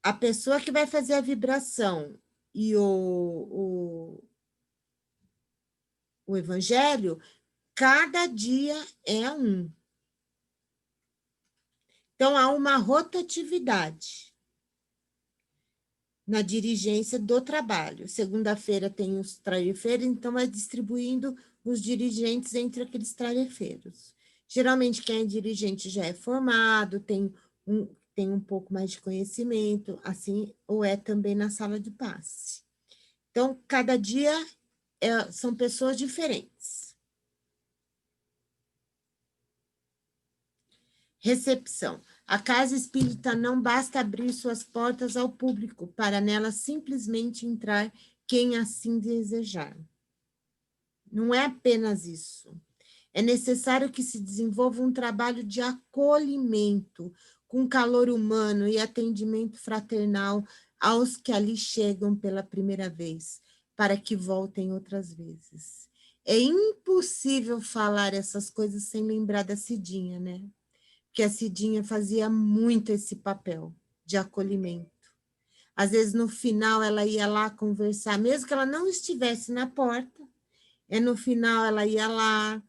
a pessoa que vai fazer a vibração e o evangelho, cada dia é um. Então, há uma rotatividade na dirigência do trabalho. Segunda-feira tem os tarefeiros, então vai distribuindo os dirigentes entre aqueles tarefeiros. Geralmente, quem é dirigente já é formado, tem um pouco mais de conhecimento, assim, ou é também na sala de passe. Então, cada dia são pessoas diferentes. Recepção. A casa espírita não basta abrir suas portas ao público, para nela simplesmente entrar quem assim desejar. Não é apenas isso. É necessário que se desenvolva um trabalho de acolhimento, com calor humano e atendimento fraternal aos que ali chegam pela primeira vez, para que voltem outras vezes. É impossível falar essas coisas sem lembrar da Cidinha, né? Que a Cidinha fazia muito esse papel de acolhimento. Às vezes, no final, ela ia lá conversar, mesmo que ela não estivesse na porta, no final ela ia lá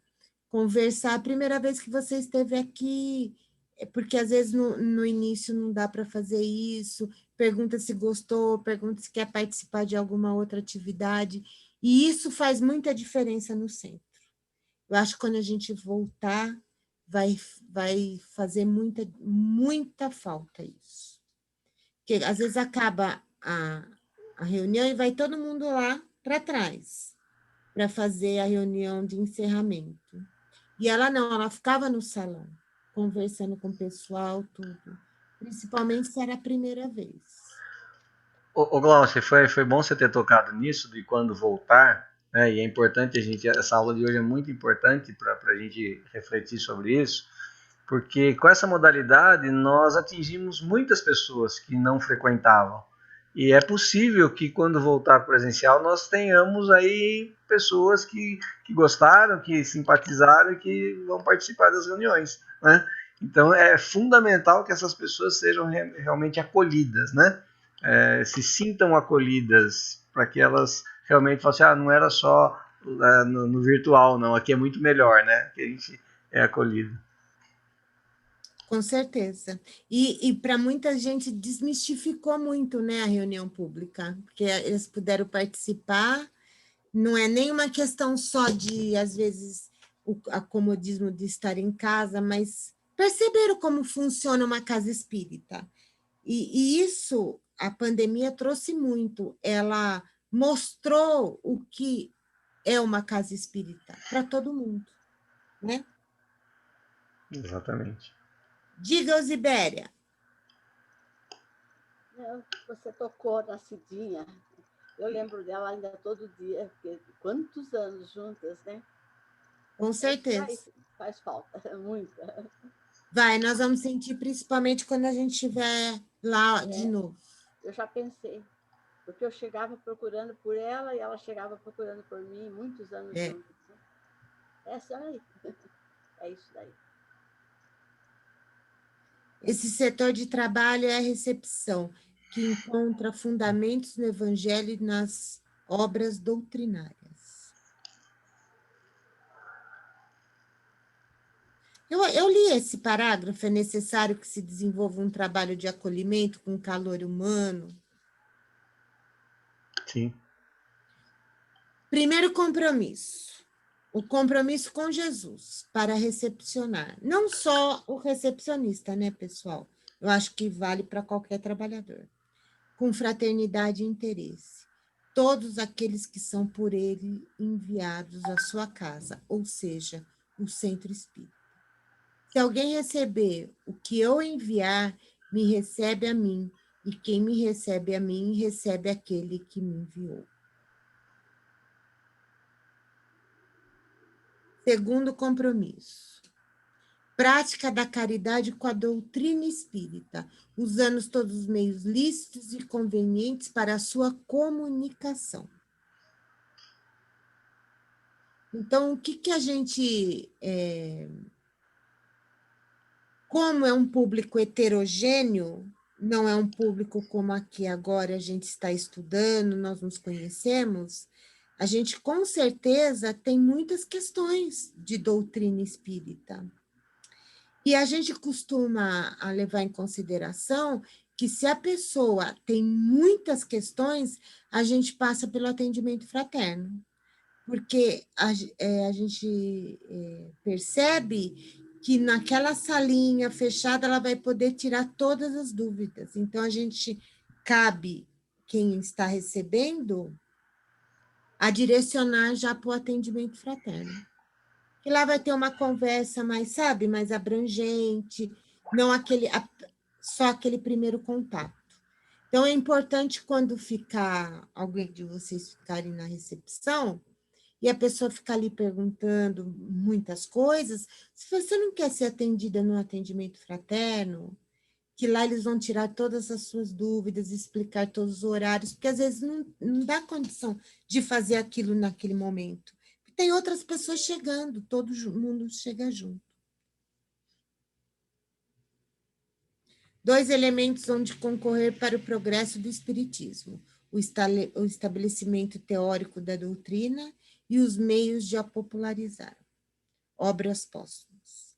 conversar. A primeira vez que você esteve aqui, porque às vezes no início não dá para fazer isso, pergunta se gostou, pergunta se quer participar de alguma outra atividade, e isso faz muita diferença no centro. Eu acho que quando a gente voltar, vai fazer muita falta isso. Porque às vezes acaba a reunião e vai todo mundo lá para trás, para fazer a reunião de encerramento. E ela não, ela ficava no salão, conversando com o pessoal, tudo. Principalmente se era a primeira vez. Ô Glaucio, foi bom você ter tocado nisso, de quando voltar, né? E é importante essa aula de hoje é muito importante para a gente refletir sobre isso, porque com essa modalidade nós atingimos muitas pessoas que não frequentavam. E é possível que quando voltar presencial nós tenhamos aí pessoas que gostaram, que simpatizaram e que vão participar das reuniões, né? Então é fundamental que essas pessoas sejam realmente acolhidas, né? Se sintam acolhidas, para que elas realmente falem assim, não era só no virtual, não, aqui é muito melhor, né? Que a gente é acolhido. Com certeza. E para muita gente desmistificou muito, né, a reunião pública, porque eles puderam participar, não é nenhuma questão só de, às vezes, o acomodismo de estar em casa, mas perceberam como funciona uma casa espírita. E isso, a pandemia trouxe muito, ela mostrou o que é uma casa espírita para todo mundo, né? Exatamente. Diga, Osibéria. Você tocou na Cidinha. Eu lembro dela ainda todo dia, porque quantos anos juntas, né? Com certeza. Faz falta, muita. Vai, nós vamos sentir principalmente quando a gente estiver lá de novo. Eu já pensei, porque eu chegava procurando por ela e ela chegava procurando por mim, muitos anos juntos. Né? Essa aí. É isso daí. Esse setor de trabalho é a recepção, que encontra fundamentos no Evangelho e nas obras doutrinárias. Eu li esse parágrafo, é necessário que se desenvolva um trabalho de acolhimento com calor humano. Sim. Primeiro compromisso, o compromisso com Jesus para recepcionar. Não só o recepcionista, né, pessoal? Eu acho que vale para qualquer trabalhador. Com fraternidade e interesse. Todos aqueles que são por ele enviados à sua casa, ou seja, o centro espírita. Se alguém receber o que eu enviar, me recebe a mim, e quem me recebe a mim, recebe aquele que me enviou. Segundo compromisso. Prática da caridade com a doutrina espírita, usando todos os meios lícitos e convenientes para a sua comunicação. Então, o que a gente... Como é um público heterogêneo, não é um público como aqui agora a gente está estudando, nós nos conhecemos, a gente com certeza tem muitas questões de doutrina espírita. E a gente costuma levar em consideração que se a pessoa tem muitas questões, a gente passa pelo atendimento fraterno. Porque a gente percebe que naquela salinha fechada ela vai poder tirar todas as dúvidas. Então, a gente cabe, quem está recebendo, a direcionar já para o atendimento fraterno. E lá vai ter uma conversa mais, sabe, mais abrangente, não só aquele primeiro contato. Então, é importante quando alguém de vocês ficarem na recepção, e a pessoa fica ali perguntando muitas coisas, se você não quer ser atendida no atendimento fraterno, que lá eles vão tirar todas as suas dúvidas, explicar todos os horários, porque às vezes não dá condição de fazer aquilo naquele momento. Tem outras pessoas chegando, todo mundo chega junto. 2 elementos onde concorrer para o progresso do espiritismo: o estabelecimento teórico da doutrina e os meios de a popularizar. Obras póstumas.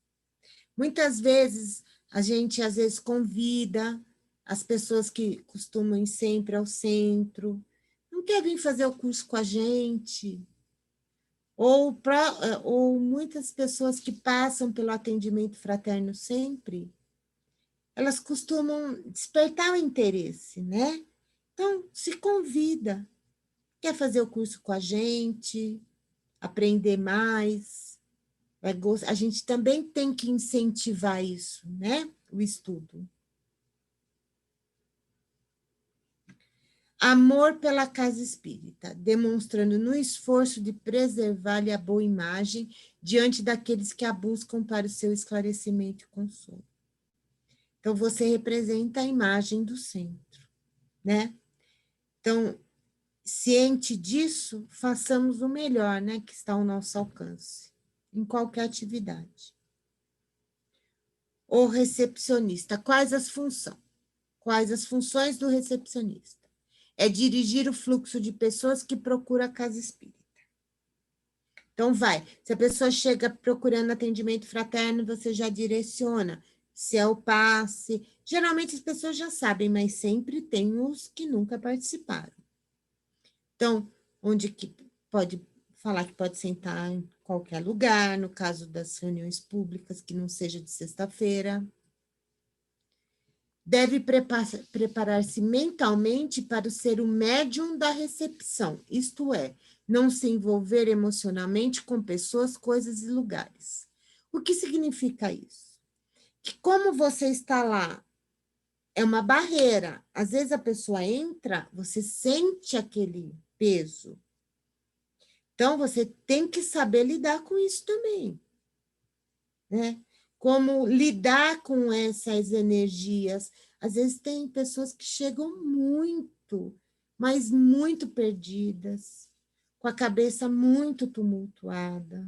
Muitas vezes, a gente às vezes convida as pessoas que costumam ir sempre ao centro, não quer vir fazer o curso com a gente, ou muitas pessoas que passam pelo atendimento fraterno sempre, elas costumam despertar o interesse, né? Então, se convida. Quer fazer o curso com a gente, aprender mais? A gente também tem que incentivar isso, né? O estudo. Amor pela casa espírita, demonstrando no esforço de preservar-lhe a boa imagem diante daqueles que a buscam para o seu esclarecimento e consolo. Então, você representa a imagem do centro, né? Então, ciente disso, façamos o melhor, né, que está ao nosso alcance, em qualquer atividade. O recepcionista, quais as funções do recepcionista? É dirigir o fluxo de pessoas que procuram a casa espírita. Então, se a pessoa chega procurando atendimento fraterno, você já direciona, se é o passe. Geralmente as pessoas já sabem, mas sempre tem os que nunca participaram. Então, onde que pode falar que pode sentar em qualquer lugar, no caso das reuniões públicas, que não seja de sexta-feira. Deve preparar-se mentalmente para ser o médium da recepção, isto é, não se envolver emocionalmente com pessoas, coisas e lugares. O que significa isso? Que como você está lá, é uma barreira. Às vezes a pessoa entra, você sente aquele peso. Então, você tem que saber lidar com isso também, né? Como lidar com essas energias. Às vezes tem pessoas que chegam muito, mas muito perdidas, com a cabeça muito tumultuada.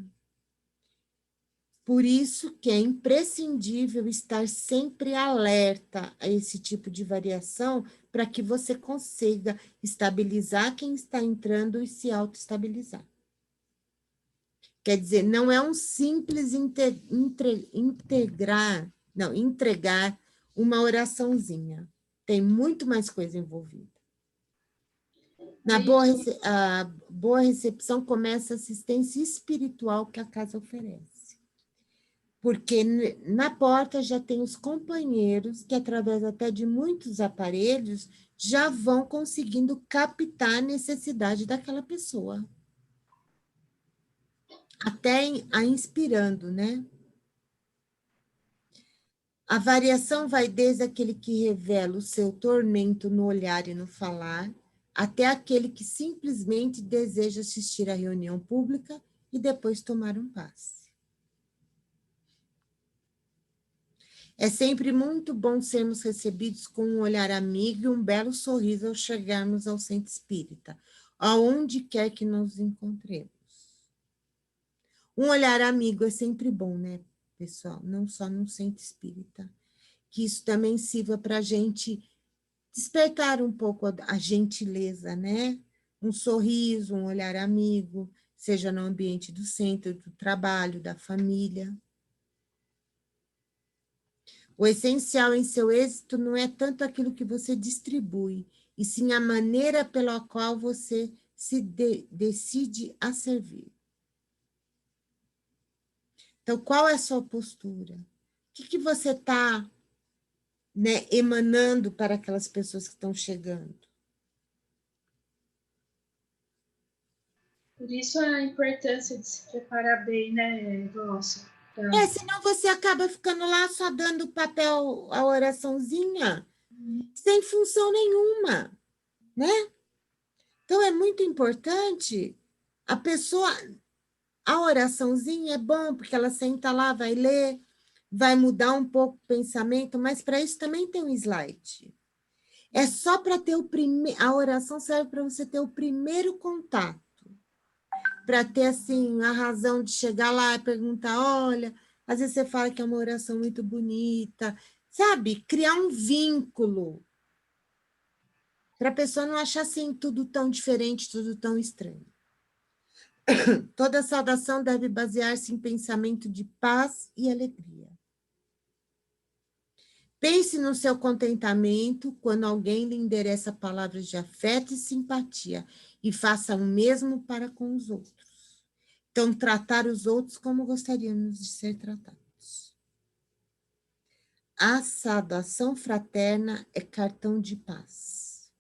Por isso que é imprescindível estar sempre alerta a esse tipo de variação, para que você consiga estabilizar quem está entrando e se autoestabilizar. Quer dizer, não é um simples entregar uma oraçãozinha. Tem muito mais coisa envolvida. A boa recepção começa a assistência espiritual que a casa oferece. Porque na porta já tem os companheiros que, através até de muitos aparelhos, já vão conseguindo captar a necessidade daquela pessoa. Até a inspirando, né? A variação vai desde aquele que revela o seu tormento no olhar e no falar, até aquele que simplesmente deseja assistir à reunião pública e depois tomar um passe. É sempre muito bom sermos recebidos com um olhar amigo e um belo sorriso ao chegarmos ao centro espírita, aonde quer que nos encontremos. Um olhar amigo é sempre bom, né, pessoal? Não só no centro espírita. Que isso também sirva para a gente despertar um pouco a gentileza, né? Um sorriso, um olhar amigo, seja no ambiente do centro, do trabalho, da família. O essencial em seu êxito não é tanto aquilo que você distribui, e sim a maneira pela qual você se decide a servir. Então, qual é a sua postura? O que você está, né, emanando para aquelas pessoas que estão chegando? Por isso a importância de se preparar bem, né, nossa. Senão você acaba ficando lá só dando papel, a oraçãozinha, sem função nenhuma, né? Então, é muito importante a pessoa... A oraçãozinha é bom, porque ela senta lá, vai ler, vai mudar um pouco o pensamento, mas para isso também tem um slide. É só para ter o primeiro... A oração serve para você ter o primeiro contato, para ter, assim, a razão de chegar lá e perguntar, olha, às vezes você fala que é uma oração muito bonita, sabe? Criar um vínculo, para a pessoa não achar, assim, tudo tão diferente, tudo tão estranho. Toda saudação deve basear-se em pensamento de paz e alegria. Pense no seu contentamento quando alguém lhe endereça palavras de afeto e simpatia, e faça o mesmo para com os outros. Então, tratar os outros como gostaríamos de ser tratados. A saudação fraterna é cartão de paz.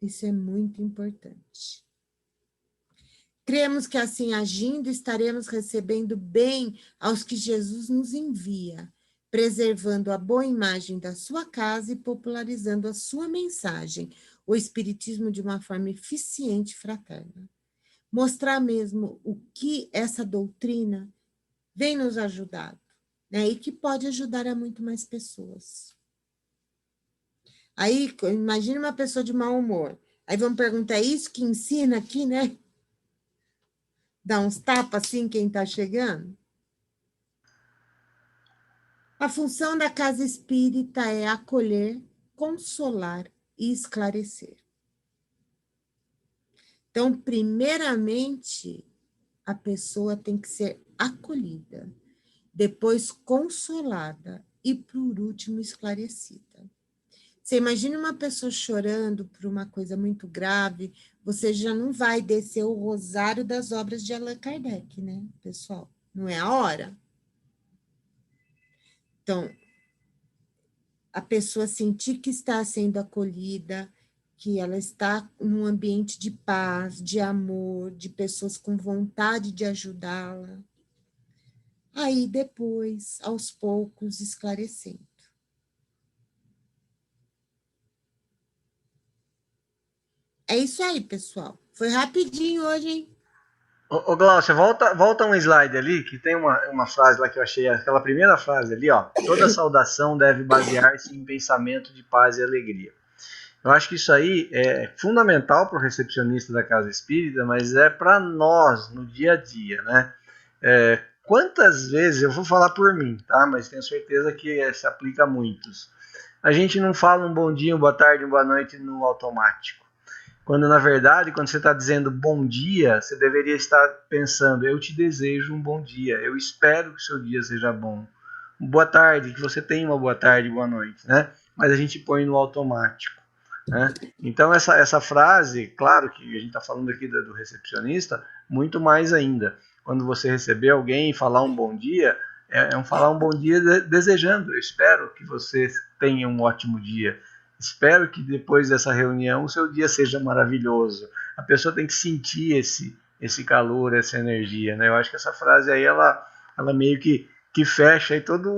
Isso é muito importante. Cremos que assim agindo estaremos recebendo bem aos que Jesus nos envia, preservando a boa imagem da sua casa e popularizando a sua mensagem, o Espiritismo de uma forma eficiente e fraterna. Mostrar mesmo o que essa doutrina vem nos ajudar, né? E que pode ajudar a muito mais pessoas. Aí, imagine uma pessoa de mau humor. Aí vamos perguntar, é isso que ensina aqui, né? Dá uns tapas assim quem está chegando? A função da casa espírita é acolher, consolar e esclarecer. Então, primeiramente, a pessoa tem que ser acolhida, depois consolada e, por último, esclarecida. Você imagina uma pessoa chorando por uma coisa muito grave, você já não vai descer o rosário das obras de Allan Kardec, né, pessoal? Não é a hora. Então, a pessoa sentir que está sendo acolhida, que ela está num ambiente de paz, de amor, de pessoas com vontade de ajudá-la. Aí, depois, aos poucos, esclarecendo. É isso aí, pessoal. Foi rapidinho hoje, hein? Ô Glaucia, volta um slide ali, que tem uma frase lá que eu achei, aquela primeira frase ali, ó. Toda saudação deve basear-se em pensamento de paz e alegria. Eu acho que isso aí é fundamental para o recepcionista da casa espírita, mas é para nós, no dia a dia, né? Quantas vezes, eu vou falar por mim, tá? Mas tenho certeza que se aplica a muitos. A gente não fala um bom dia, uma boa tarde, uma boa noite no automático. Quando, na verdade, quando você está dizendo bom dia, você deveria estar pensando, eu te desejo um bom dia, eu espero que o seu dia seja bom. Boa tarde, que você tenha uma boa tarde, boa noite, né? Mas a gente põe no automático, né? Então, essa frase, claro que a gente está falando aqui do recepcionista, muito mais ainda. Quando você receber alguém e falar um bom dia, falar um bom dia desejando, eu espero que você tenha um ótimo dia. Espero que depois dessa reunião o seu dia seja maravilhoso. A pessoa tem que sentir esse calor, essa energia, né? Eu acho que essa frase aí, ela meio que fecha aí todo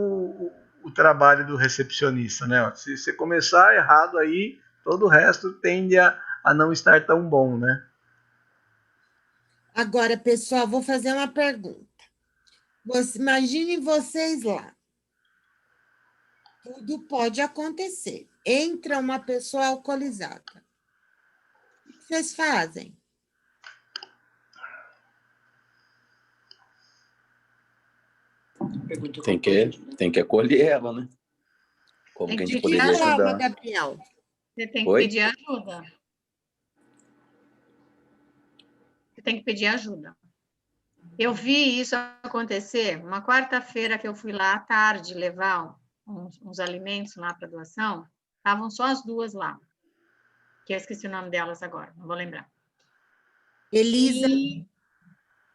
o trabalho do recepcionista, né? Se você começar errado aí, todo o resto tende a não estar tão bom, né? Agora, pessoal, vou fazer uma pergunta. Imaginem vocês lá. Tudo pode acontecer. Entra uma pessoa alcoolizada. O que vocês fazem? Tem que acolher ela, né? Como que a gente poderia ajudar? Gabriel? Você tem que pedir ajuda. Você tem que pedir ajuda. Eu vi isso acontecer uma quarta-feira que eu fui lá à tarde levar uns alimentos lá para doação. Estavam só as duas lá. Que eu esqueci o nome delas agora, não vou lembrar. Elisa.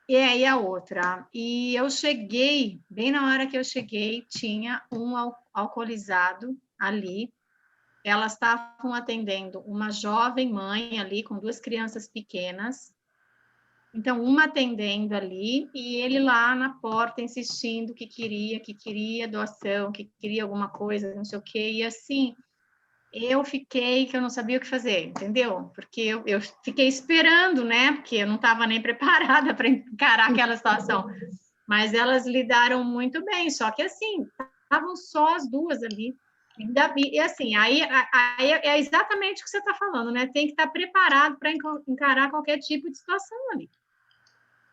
E a outra. E eu cheguei, bem na hora que eu cheguei, tinha um alcoolizado ali. Elas estavam atendendo uma jovem mãe ali, com duas crianças pequenas. Então, uma atendendo ali, e ele lá na porta insistindo que queria doação, que queria alguma coisa, não sei o quê. E assim, eu fiquei que eu não sabia o que fazer, entendeu? Porque eu fiquei esperando, né? Porque eu não estava nem preparada para encarar aquela situação. Mas elas lidaram muito bem, só que assim, estavam só as duas ali. E assim, aí é exatamente o que você está falando, né? Tem que estar preparado para encarar qualquer tipo de situação ali.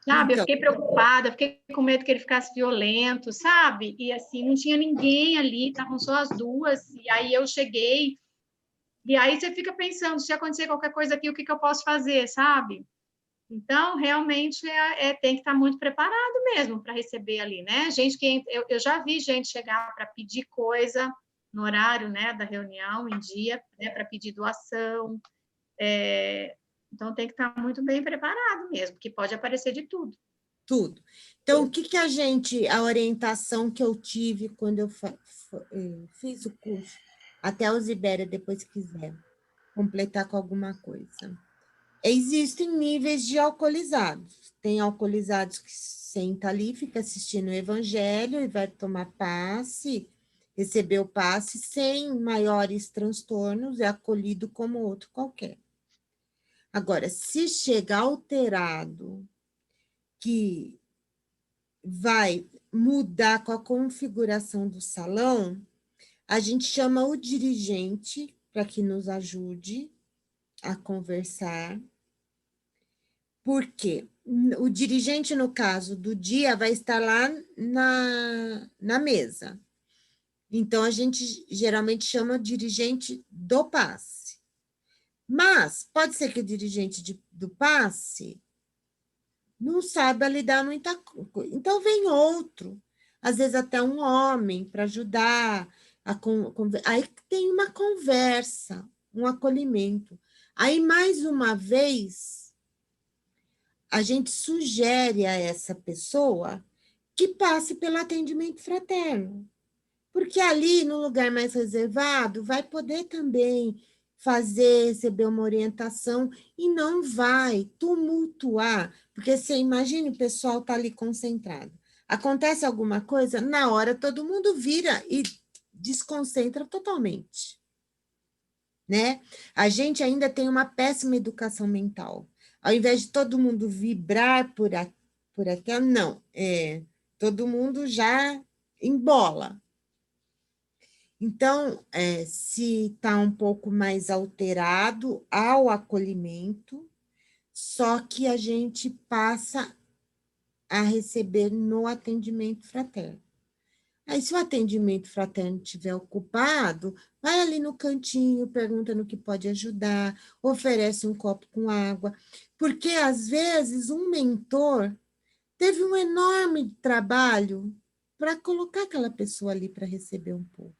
Sabe? Eu fiquei preocupada, fiquei com medo que ele ficasse violento, sabe? E assim, não tinha ninguém ali, estavam só as duas. E aí eu cheguei. E aí você fica pensando, se acontecer qualquer coisa aqui, o que eu posso fazer, sabe? Então, realmente, tem que estar muito preparado mesmo para receber ali, né? Gente que eu já vi gente chegar para pedir coisa no horário, né, da reunião, em dia, né, para pedir doação. Então, tem que estar muito bem preparado mesmo, porque pode aparecer de tudo. tudo. Então, o que a orientação que eu tive quando eu fiz o curso, até o Zibéria, depois quiser completar com alguma coisa. Existem níveis de alcoolizados. Tem alcoolizados que senta ali, fica assistindo o evangelho e vai tomar passe, receber o passe sem maiores transtornos, é acolhido como outro qualquer. Agora, se chega alterado, que vai mudar com a configuração do salão, a gente chama o dirigente para que nos ajude a conversar. Por quê? O dirigente, no caso do dia, vai estar lá na mesa. Então, a gente geralmente chama o dirigente do passe. Mas pode ser que o dirigente do passe não saiba lidar muita coisa. Então, vem outro, às vezes até um homem, para ajudar. Aí tem uma conversa, um acolhimento. Aí, mais uma vez, a gente sugere a essa pessoa que passe pelo atendimento fraterno. Porque ali, no lugar mais reservado, vai poder também receber uma orientação e não vai tumultuar, porque você imagina o pessoal está ali concentrado. Acontece alguma coisa, na hora todo mundo vira e desconcentra totalmente. Né? A gente ainda tem uma péssima educação mental. Ao invés de todo mundo vibrar por aquela, não, todo mundo já embola. Então, se está um pouco mais alterado ao acolhimento, só que a gente passa a receber no atendimento fraterno. Aí, se o atendimento fraterno estiver ocupado, vai ali no cantinho, pergunta no que pode ajudar, oferece um copo com água, porque, às vezes, um mentor teve um enorme trabalho para colocar aquela pessoa ali para receber um pouco,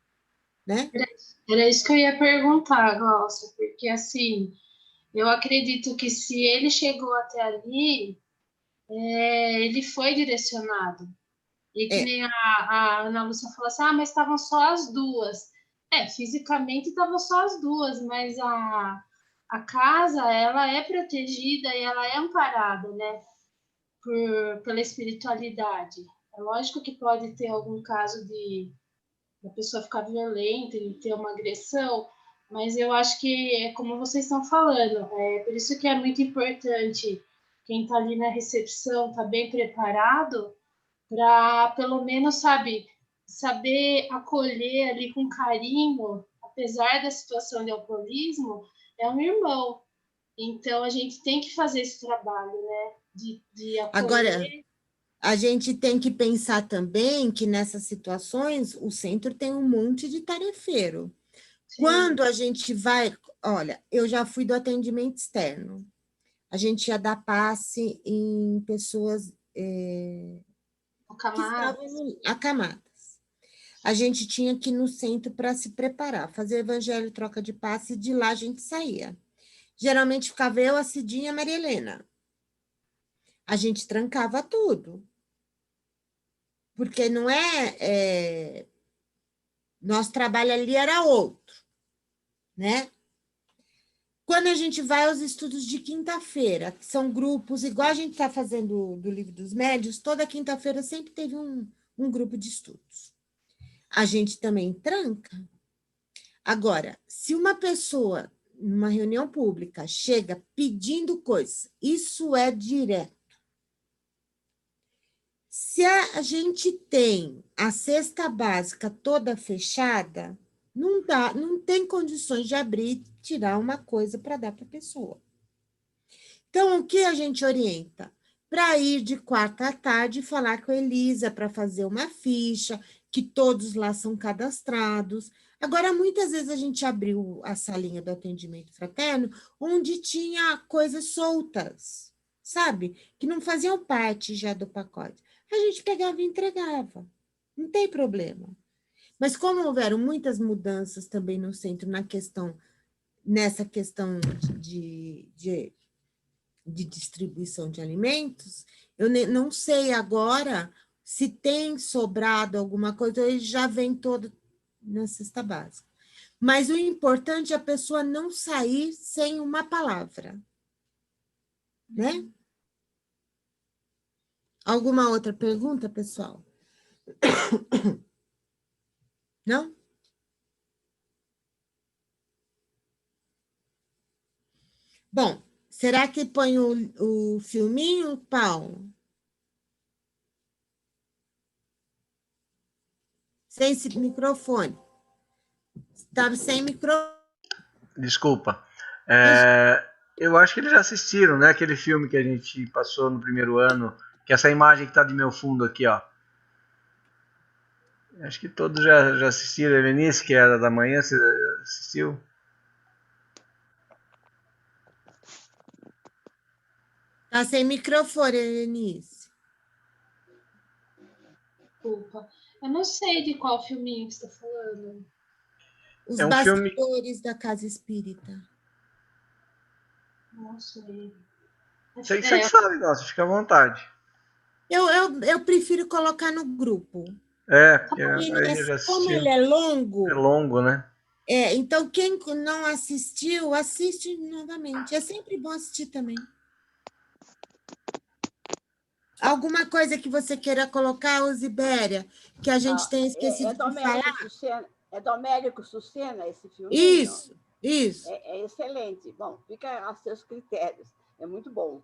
né? Era isso que eu ia perguntar, Glaucia, porque, assim, eu acredito que se ele chegou até ali, ele foi direcionado. E que nem a Ana Lúcia falou assim, mas estavam só as duas. Fisicamente estavam só as duas, mas a casa, ela é protegida e ela é amparada, né? Pela espiritualidade. É lógico que pode ter algum caso da pessoa ficar violenta e ter uma agressão, mas eu acho que é como vocês estão falando, por isso que é muito importante quem está ali na recepção estar bem preparado para, pelo menos, saber acolher ali com carinho, apesar da situação de alcoolismo, é um irmão. Então, a gente tem que fazer esse trabalho, né? De acolher. Agora, a gente tem que pensar também que nessas situações o centro tem um monte de tarefeiro. Sim. Quando a gente vai... Olha, eu já fui do atendimento externo. A gente ia dar passe em pessoas acamadas. A gente tinha que ir no centro para se preparar, fazer evangelho, troca de passe, e de lá a gente saía. Geralmente ficava eu, a Cidinha e a Maria Helena. A gente trancava tudo. Porque não nosso trabalho ali era outro, né? Quando a gente vai aos estudos de quinta-feira, que são grupos, igual a gente está fazendo do Livro dos Médios, toda quinta-feira sempre teve um grupo de estudos. A gente também tranca. Agora, se uma pessoa, numa reunião pública, chega pedindo coisas, isso é direto. Se a gente tem a cesta básica toda fechada, não tem condições de abrir e tirar uma coisa para dar para a pessoa. Então, o que a gente orienta? Para ir de quarta à tarde falar com a Elisa para fazer uma ficha, que todos lá são cadastrados. Agora, muitas vezes a gente abriu a salinha do atendimento fraterno, onde tinha coisas soltas, sabe? Que não faziam parte já do pacote. A gente pegava e entregava. Não tem problema. Mas como houveram muitas mudanças também no centro nessa questão de distribuição de alimentos, Eu não sei agora se tem sobrado alguma coisa, ele já vem todo na cesta básica. Mas o importante é a pessoa não sair sem uma palavra, né? Alguma outra pergunta, pessoal? Não? Bom, será que põe o filminho, Paulo? Sem microfone. Estava sem microfone. Desculpa. Eu acho que eles já assistiram, né? Aquele filme que a gente passou no primeiro ano, que essa imagem que está de meu fundo aqui, ó. Acho que todos já assistiram. Evenice, que era da manhã, você assistiu? Está sem microfone, Denise. Desculpa. Eu não sei de qual filminho que você está falando. Os É um filme... bastidores da Casa Espírita. Não sei. Você que sabe, nossa, fica à vontade. Eu prefiro colocar no grupo. Porque aí eu já assisti. Como ele é longo. É longo, né? Então quem não assistiu, assiste novamente. É sempre bom assistir também. Alguma coisa que você queira colocar, Osibéria, que a gente tenha esquecido de falar? É do Américo Sucena esse filme? Isso. É excelente. Bom, fica a seus critérios. É muito bom.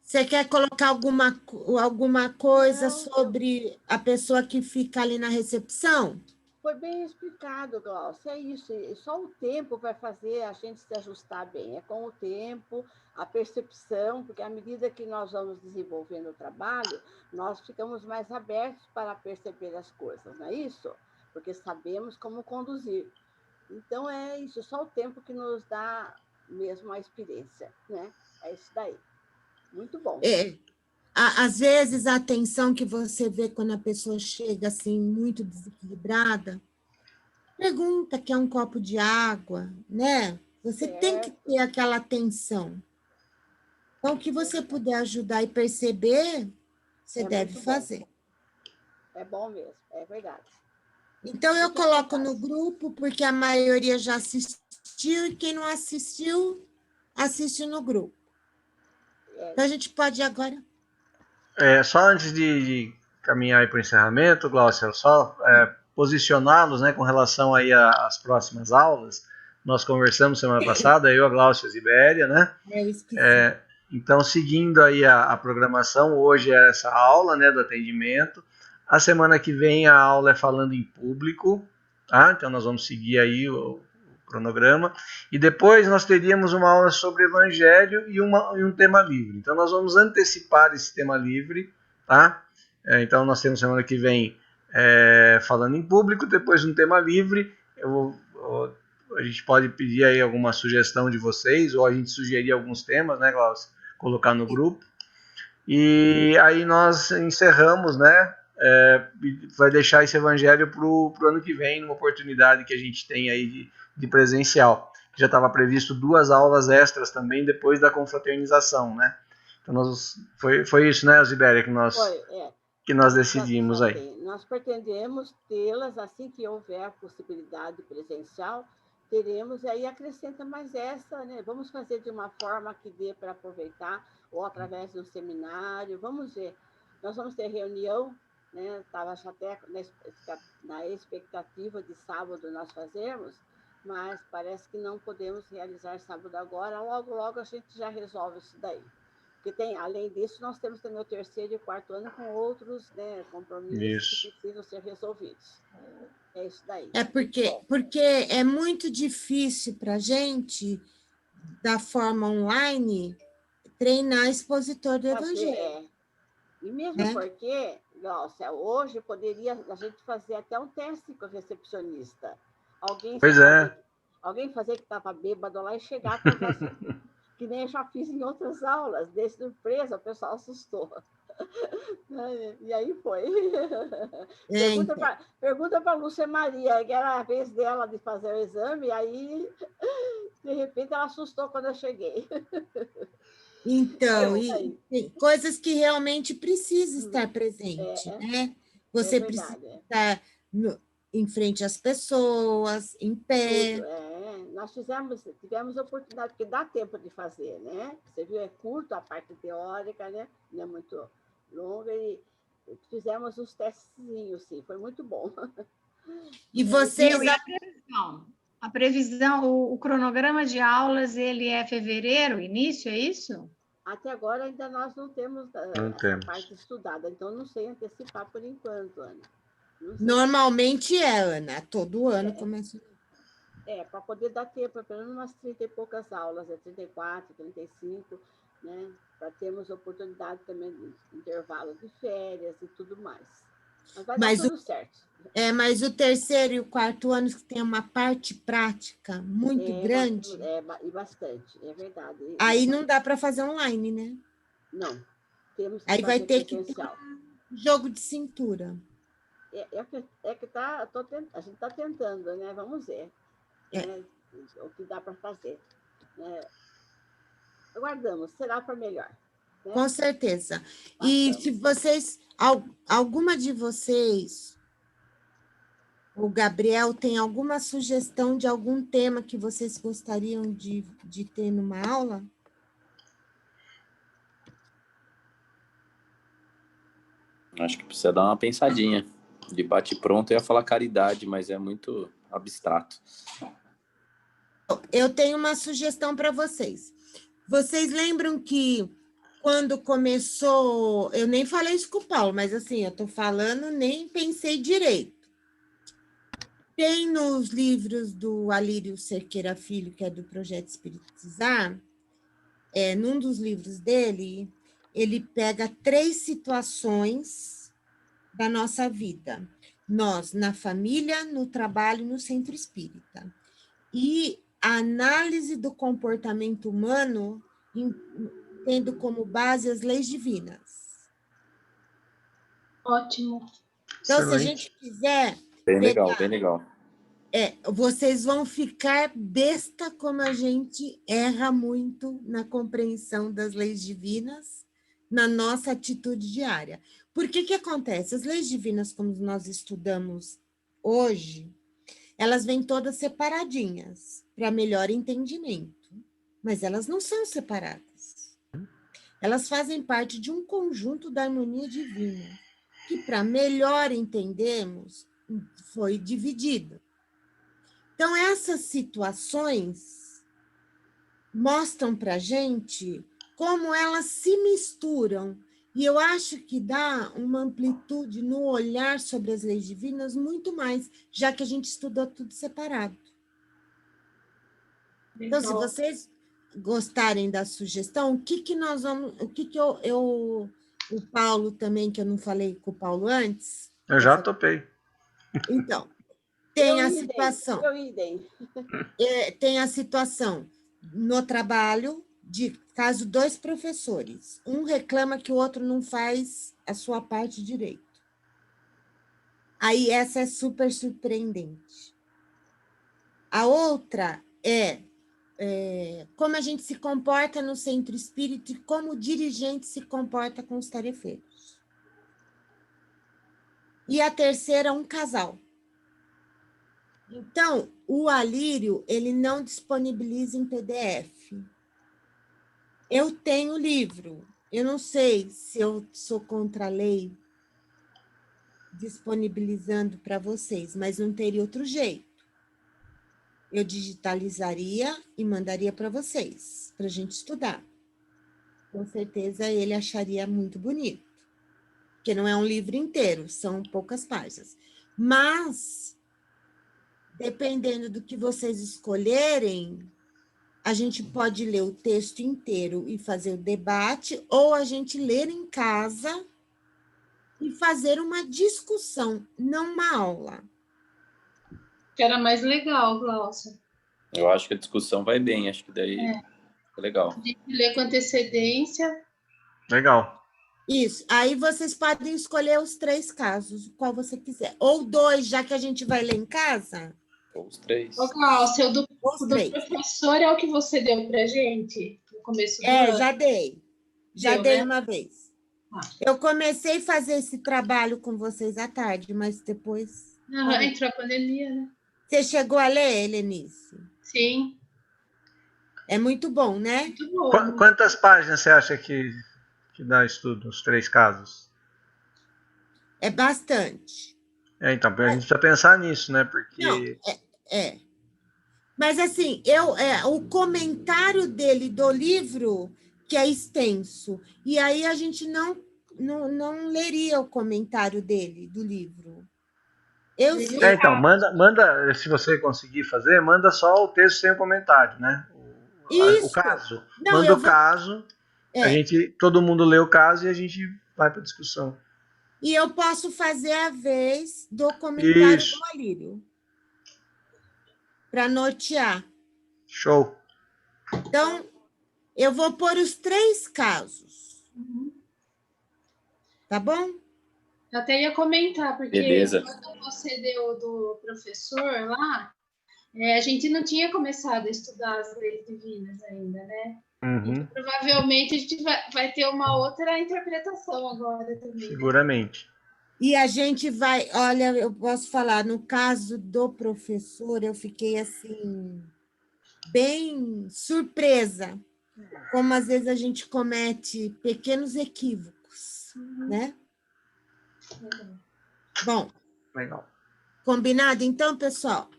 Você quer colocar alguma coisa sobre a pessoa que fica ali na recepção? Foi bem explicado, Glaucia. É isso. Só o tempo vai fazer a gente se ajustar bem. É com o tempo, a percepção, porque à medida que nós vamos desenvolvendo o trabalho, nós ficamos mais abertos para perceber as coisas, não é isso? Porque sabemos como conduzir. Então, é isso. Só o tempo que nos dá mesmo a experiência, né? É isso daí. Muito bom. Às vezes, a atenção que você vê quando a pessoa chega assim, muito desequilibrada, pergunta que é um copo de água, né? Você tem que ter aquela atenção. Então, o que você puder ajudar e perceber, você deve fazer. É bom mesmo, é verdade. Então, eu coloco no grupo, porque a maioria já assistiu, e quem não assistiu, assiste no grupo. Então, a gente pode ir agora. Só antes de caminhar para o encerramento, Glaucia, só posicioná-los, né, com relação aí às próximas aulas. Nós conversamos semana passada, eu, a Glaucia e a Zibéria, né? Eu esqueci. Então, seguindo aí a programação, hoje é essa aula, né, do atendimento. A semana que vem a aula é falando em público, tá? Então nós vamos seguir aí o cronograma. E depois nós teríamos uma aula sobre evangelho e um tema livre. Então nós vamos antecipar esse tema livre, tá? Então nós temos semana que vem falando em público, depois um tema livre. A gente pode pedir aí alguma sugestão de vocês, ou a gente sugerir alguns temas, né, Glaucia? Colocar no grupo. E aí nós encerramos, né? Vai deixar esse evangelho para o ano que vem, numa oportunidade que a gente tem aí de presencial. Já estava previsto 2 aulas extras também depois da confraternização, né? Então foi isso, né, Zibéria, que nós decidimos aí. Nós pretendemos tê-las assim que houver a possibilidade presencial, teremos, e aí acrescenta mais essa, né? Vamos fazer de uma forma que dê para aproveitar, ou através de um seminário, vamos ver. Nós vamos ter reunião, né? Estava até na expectativa de sábado nós fazermos, mas parece que não podemos realizar sábado agora, logo a gente já resolve isso daí. Porque além disso, nós temos também o 3º e o 4º ano com outros, né, compromissos que precisam ser resolvidos. É isso daí. Porque é muito difícil para a gente, da forma online, treinar expositor do Evangelho. E mesmo porque, nossa, hoje poderia a gente fazer até um teste com o recepcionista. Alguém fazer que estava bêbado lá e chegar com que nem eu já fiz em outras aulas, de surpresa, o pessoal assustou. E aí foi. Então. Pergunta para a Lúcia Maria, que era a vez dela de fazer o exame, e aí, de repente, ela assustou quando eu cheguei. Então, e tem coisas que realmente precisam estar presente, né? Você precisa estar em frente às pessoas, em pé. Nós tivemos oportunidade, porque dá tempo de fazer, né? Você viu, é curto a parte teórica, né? Não é muito longa, e fizemos uns testezinhos, sim, foi muito bom. E vocês... A previsão, o cronograma de aulas, ele é fevereiro, início, é isso? Até agora ainda nós não temos essa parte estudada, então não sei antecipar por enquanto, Ana. Normalmente Ana, todo ano começa. Para poder dar tempo, pelo menos umas 30 e poucas aulas, 34, 35, né? Para termos oportunidade também de intervalo de férias e tudo mais. Mas vai dar tudo certo. Mas o terceiro e o quarto ano tem uma parte prática muito grande. E bastante, é verdade. Aí não dá para fazer online, né? Não, temos que aí vai ter presencial. Que ter jogo de cintura. A gente está tentando, né? Vamos ver. Né? O que dá para fazer. Aguardamos, será para melhor. Né? Com certeza. E se vocês, alguma de vocês, o Gabriel, tem alguma sugestão de algum tema que vocês gostariam de ter numa aula? Acho que precisa dar uma pensadinha. De bate-pronto, eu ia falar caridade, mas é muito abstrato. Eu tenho uma sugestão para vocês. Vocês lembram que quando começou... Eu nem falei isso com o Paulo, mas assim, eu estou falando, nem pensei direito. Tem nos livros do Alírio Cerqueira Filho, que é do Projeto Espiritizar, num dos livros dele, ele pega 3 situações da nossa vida. Nós, na família, no trabalho, no centro espírita. E a análise do comportamento humano, tendo como base as leis divinas. Ótimo. Então, excelente. Se a gente quiser... Bem legal, bem legal. Vocês vão ficar besta como a gente erra muito na compreensão das leis divinas, na nossa atitude diária. Por que acontece? As leis divinas, como nós estudamos hoje, elas vêm todas separadinhas, para melhor entendimento, mas elas não são separadas. Elas fazem parte de um conjunto da harmonia divina, que, para melhor entendermos, foi dividido. Então, essas situações mostram para a gente como elas se misturam, e eu acho que dá uma amplitude no olhar sobre as leis divinas muito mais, já que a gente estudou tudo separado. Então, se vocês gostarem da sugestão, o que nós vamos... O que o Paulo também, que eu não falei com o Paulo antes... Eu já topei. Então... Tem a situação. Tem a situação no trabalho, de caso 2 professores. Um reclama que o outro não faz a sua parte direito. Aí essa é super surpreendente. A outra como a gente se comporta no centro espírita e como o dirigente se comporta com os tarefeiros. E a terceira, um casal. Então, o Alírio, ele não disponibiliza em PDF. Eu tenho o livro. Eu não sei se eu sou contra a lei disponibilizando para vocês, mas não teria outro jeito. Eu digitalizaria e mandaria para vocês, para a gente estudar. Com certeza ele acharia muito bonito, porque não é um livro inteiro, são poucas páginas. Mas... dependendo do que vocês escolherem, a gente pode ler o texto inteiro e fazer o debate, ou a gente ler em casa e fazer uma discussão, não uma aula. Que era mais legal, Glaucia. Eu acho que a discussão vai bem, acho que daí é legal. A gente lê com antecedência. Legal. Isso. Aí vocês podem escolher os 3 casos, qual você quiser. Ou 2, já que a gente vai ler em casa. Ou os 3. Ô, Cláudia, o do Os 3. professor é o que você deu pra gente no começo do ano? Já dei. Já Deu, dei né? uma vez. Ah. Eu comecei a fazer esse trabalho com vocês à tarde, mas depois... Entrou a pandemia, né? Você chegou a ler, Helenice? Sim. É muito bom, né? Muito bom. Quantas páginas você acha que dá estudo, os 3 casos? É bastante. Então, a gente precisa pensar nisso, né? Porque... Não, Mas, assim, o comentário dele do livro, que é extenso, e aí a gente não leria o comentário dele, do livro. Então, manda, se você conseguir fazer, manda só o texto sem o comentário, né? O caso. Não, manda o caso, todo mundo lê o caso e a gente vai para a discussão. E eu posso fazer a vez do comentário Isso. do Alírio, para nortear. Show. Então, eu vou pôr os 3 casos. Tá bom? Eu até ia comentar, porque Beleza. quando você deu do professor lá, a gente não tinha começado a estudar as leis divinas ainda, né? Uhum. Então, provavelmente a gente vai ter uma outra interpretação agora também. Seguramente. E a gente vai... Olha, eu posso falar, no caso do professor, eu fiquei, assim, bem surpresa, como às vezes a gente comete pequenos equívocos, né? Bom, Legal. combinado então, pessoal?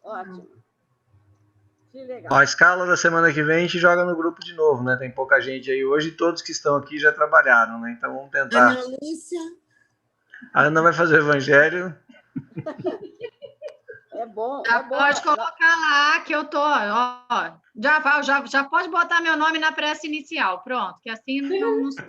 Ótimo. Que legal. Ó, a escala da semana que vem a gente joga no grupo de novo, né? Tem pouca gente aí hoje e todos que estão aqui já trabalharam, né? Então vamos tentar. Ana Lúcia. A Ana vai fazer o evangelho. É bom. Já pode colocar lá que eu tô, ó, já pode botar meu nome na prece inicial, pronto, que assim não se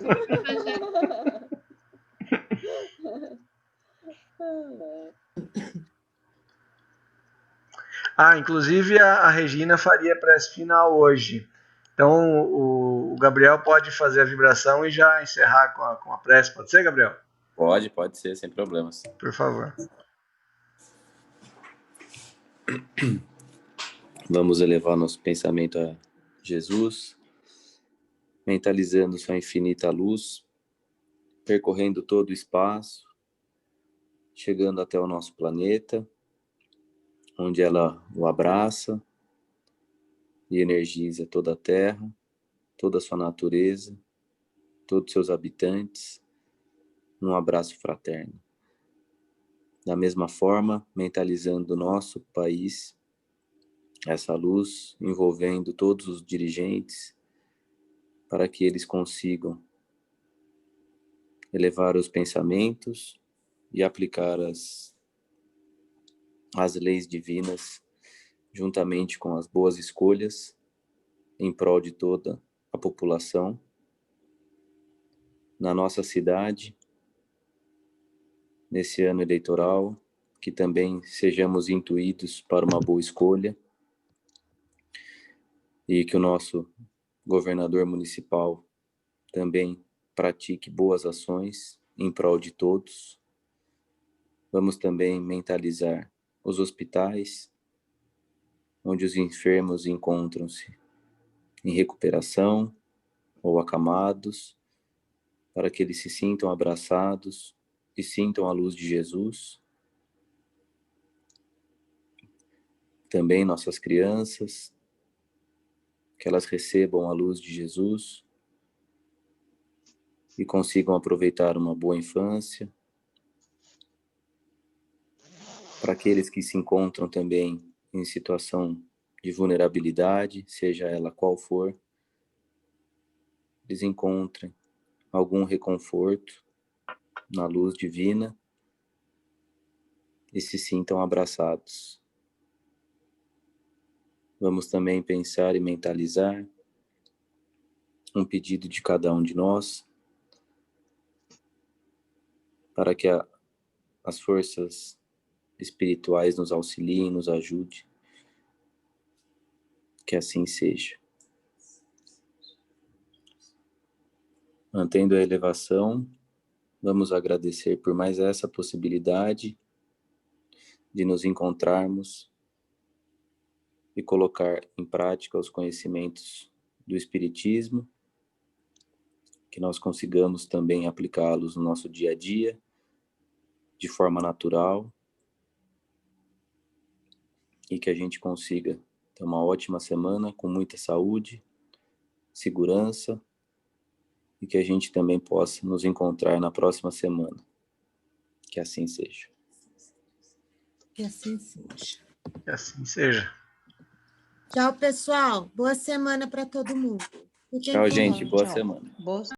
Inclusive a Regina faria prece final hoje. Então o Gabriel pode fazer a vibração e já encerrar com a prece. Pode ser, Gabriel? Pode ser, sem problemas. Por favor. Vamos elevar nosso pensamento a Jesus, mentalizando sua infinita luz, percorrendo todo o espaço, chegando até o nosso planeta, onde ela o abraça e energiza toda a Terra, toda a sua natureza, todos os seus habitantes, num abraço fraterno. Da mesma forma, mentalizando o nosso país, essa luz envolvendo todos os dirigentes, para que eles consigam elevar os pensamentos e aplicar as leis divinas, juntamente com as boas escolhas, em prol de toda a população, na nossa cidade, nesse ano eleitoral, que também sejamos intuídos para uma boa escolha, e que o nosso governador municipal também pratique boas ações em prol de todos. Vamos também mentalizar os hospitais, onde os enfermos encontram-se em recuperação ou acamados, para que eles se sintam abraçados e sintam a luz de Jesus. Também nossas crianças, que elas recebam a luz de Jesus e consigam aproveitar uma boa infância. Para aqueles que se encontram também em situação de vulnerabilidade, seja ela qual for, eles encontrem algum reconforto na luz divina e se sintam abraçados. Vamos também pensar e mentalizar um pedido de cada um de nós para que as forças espirituais nos auxiliem, nos ajudem. Que assim seja. Mantendo a elevação, vamos agradecer por mais essa possibilidade de nos encontrarmos e colocar em prática os conhecimentos do Espiritismo, que nós consigamos também aplicá-los no nosso dia a dia, de forma natural, e que a gente consiga ter uma ótima semana, com muita saúde, segurança, e que a gente também possa nos encontrar na próxima semana. Que assim seja. Que assim seja. Que assim seja. Tchau, pessoal. Boa semana para todo mundo. Fiquem Tchau, com gente. Deus. Boa Tchau. semana. Boa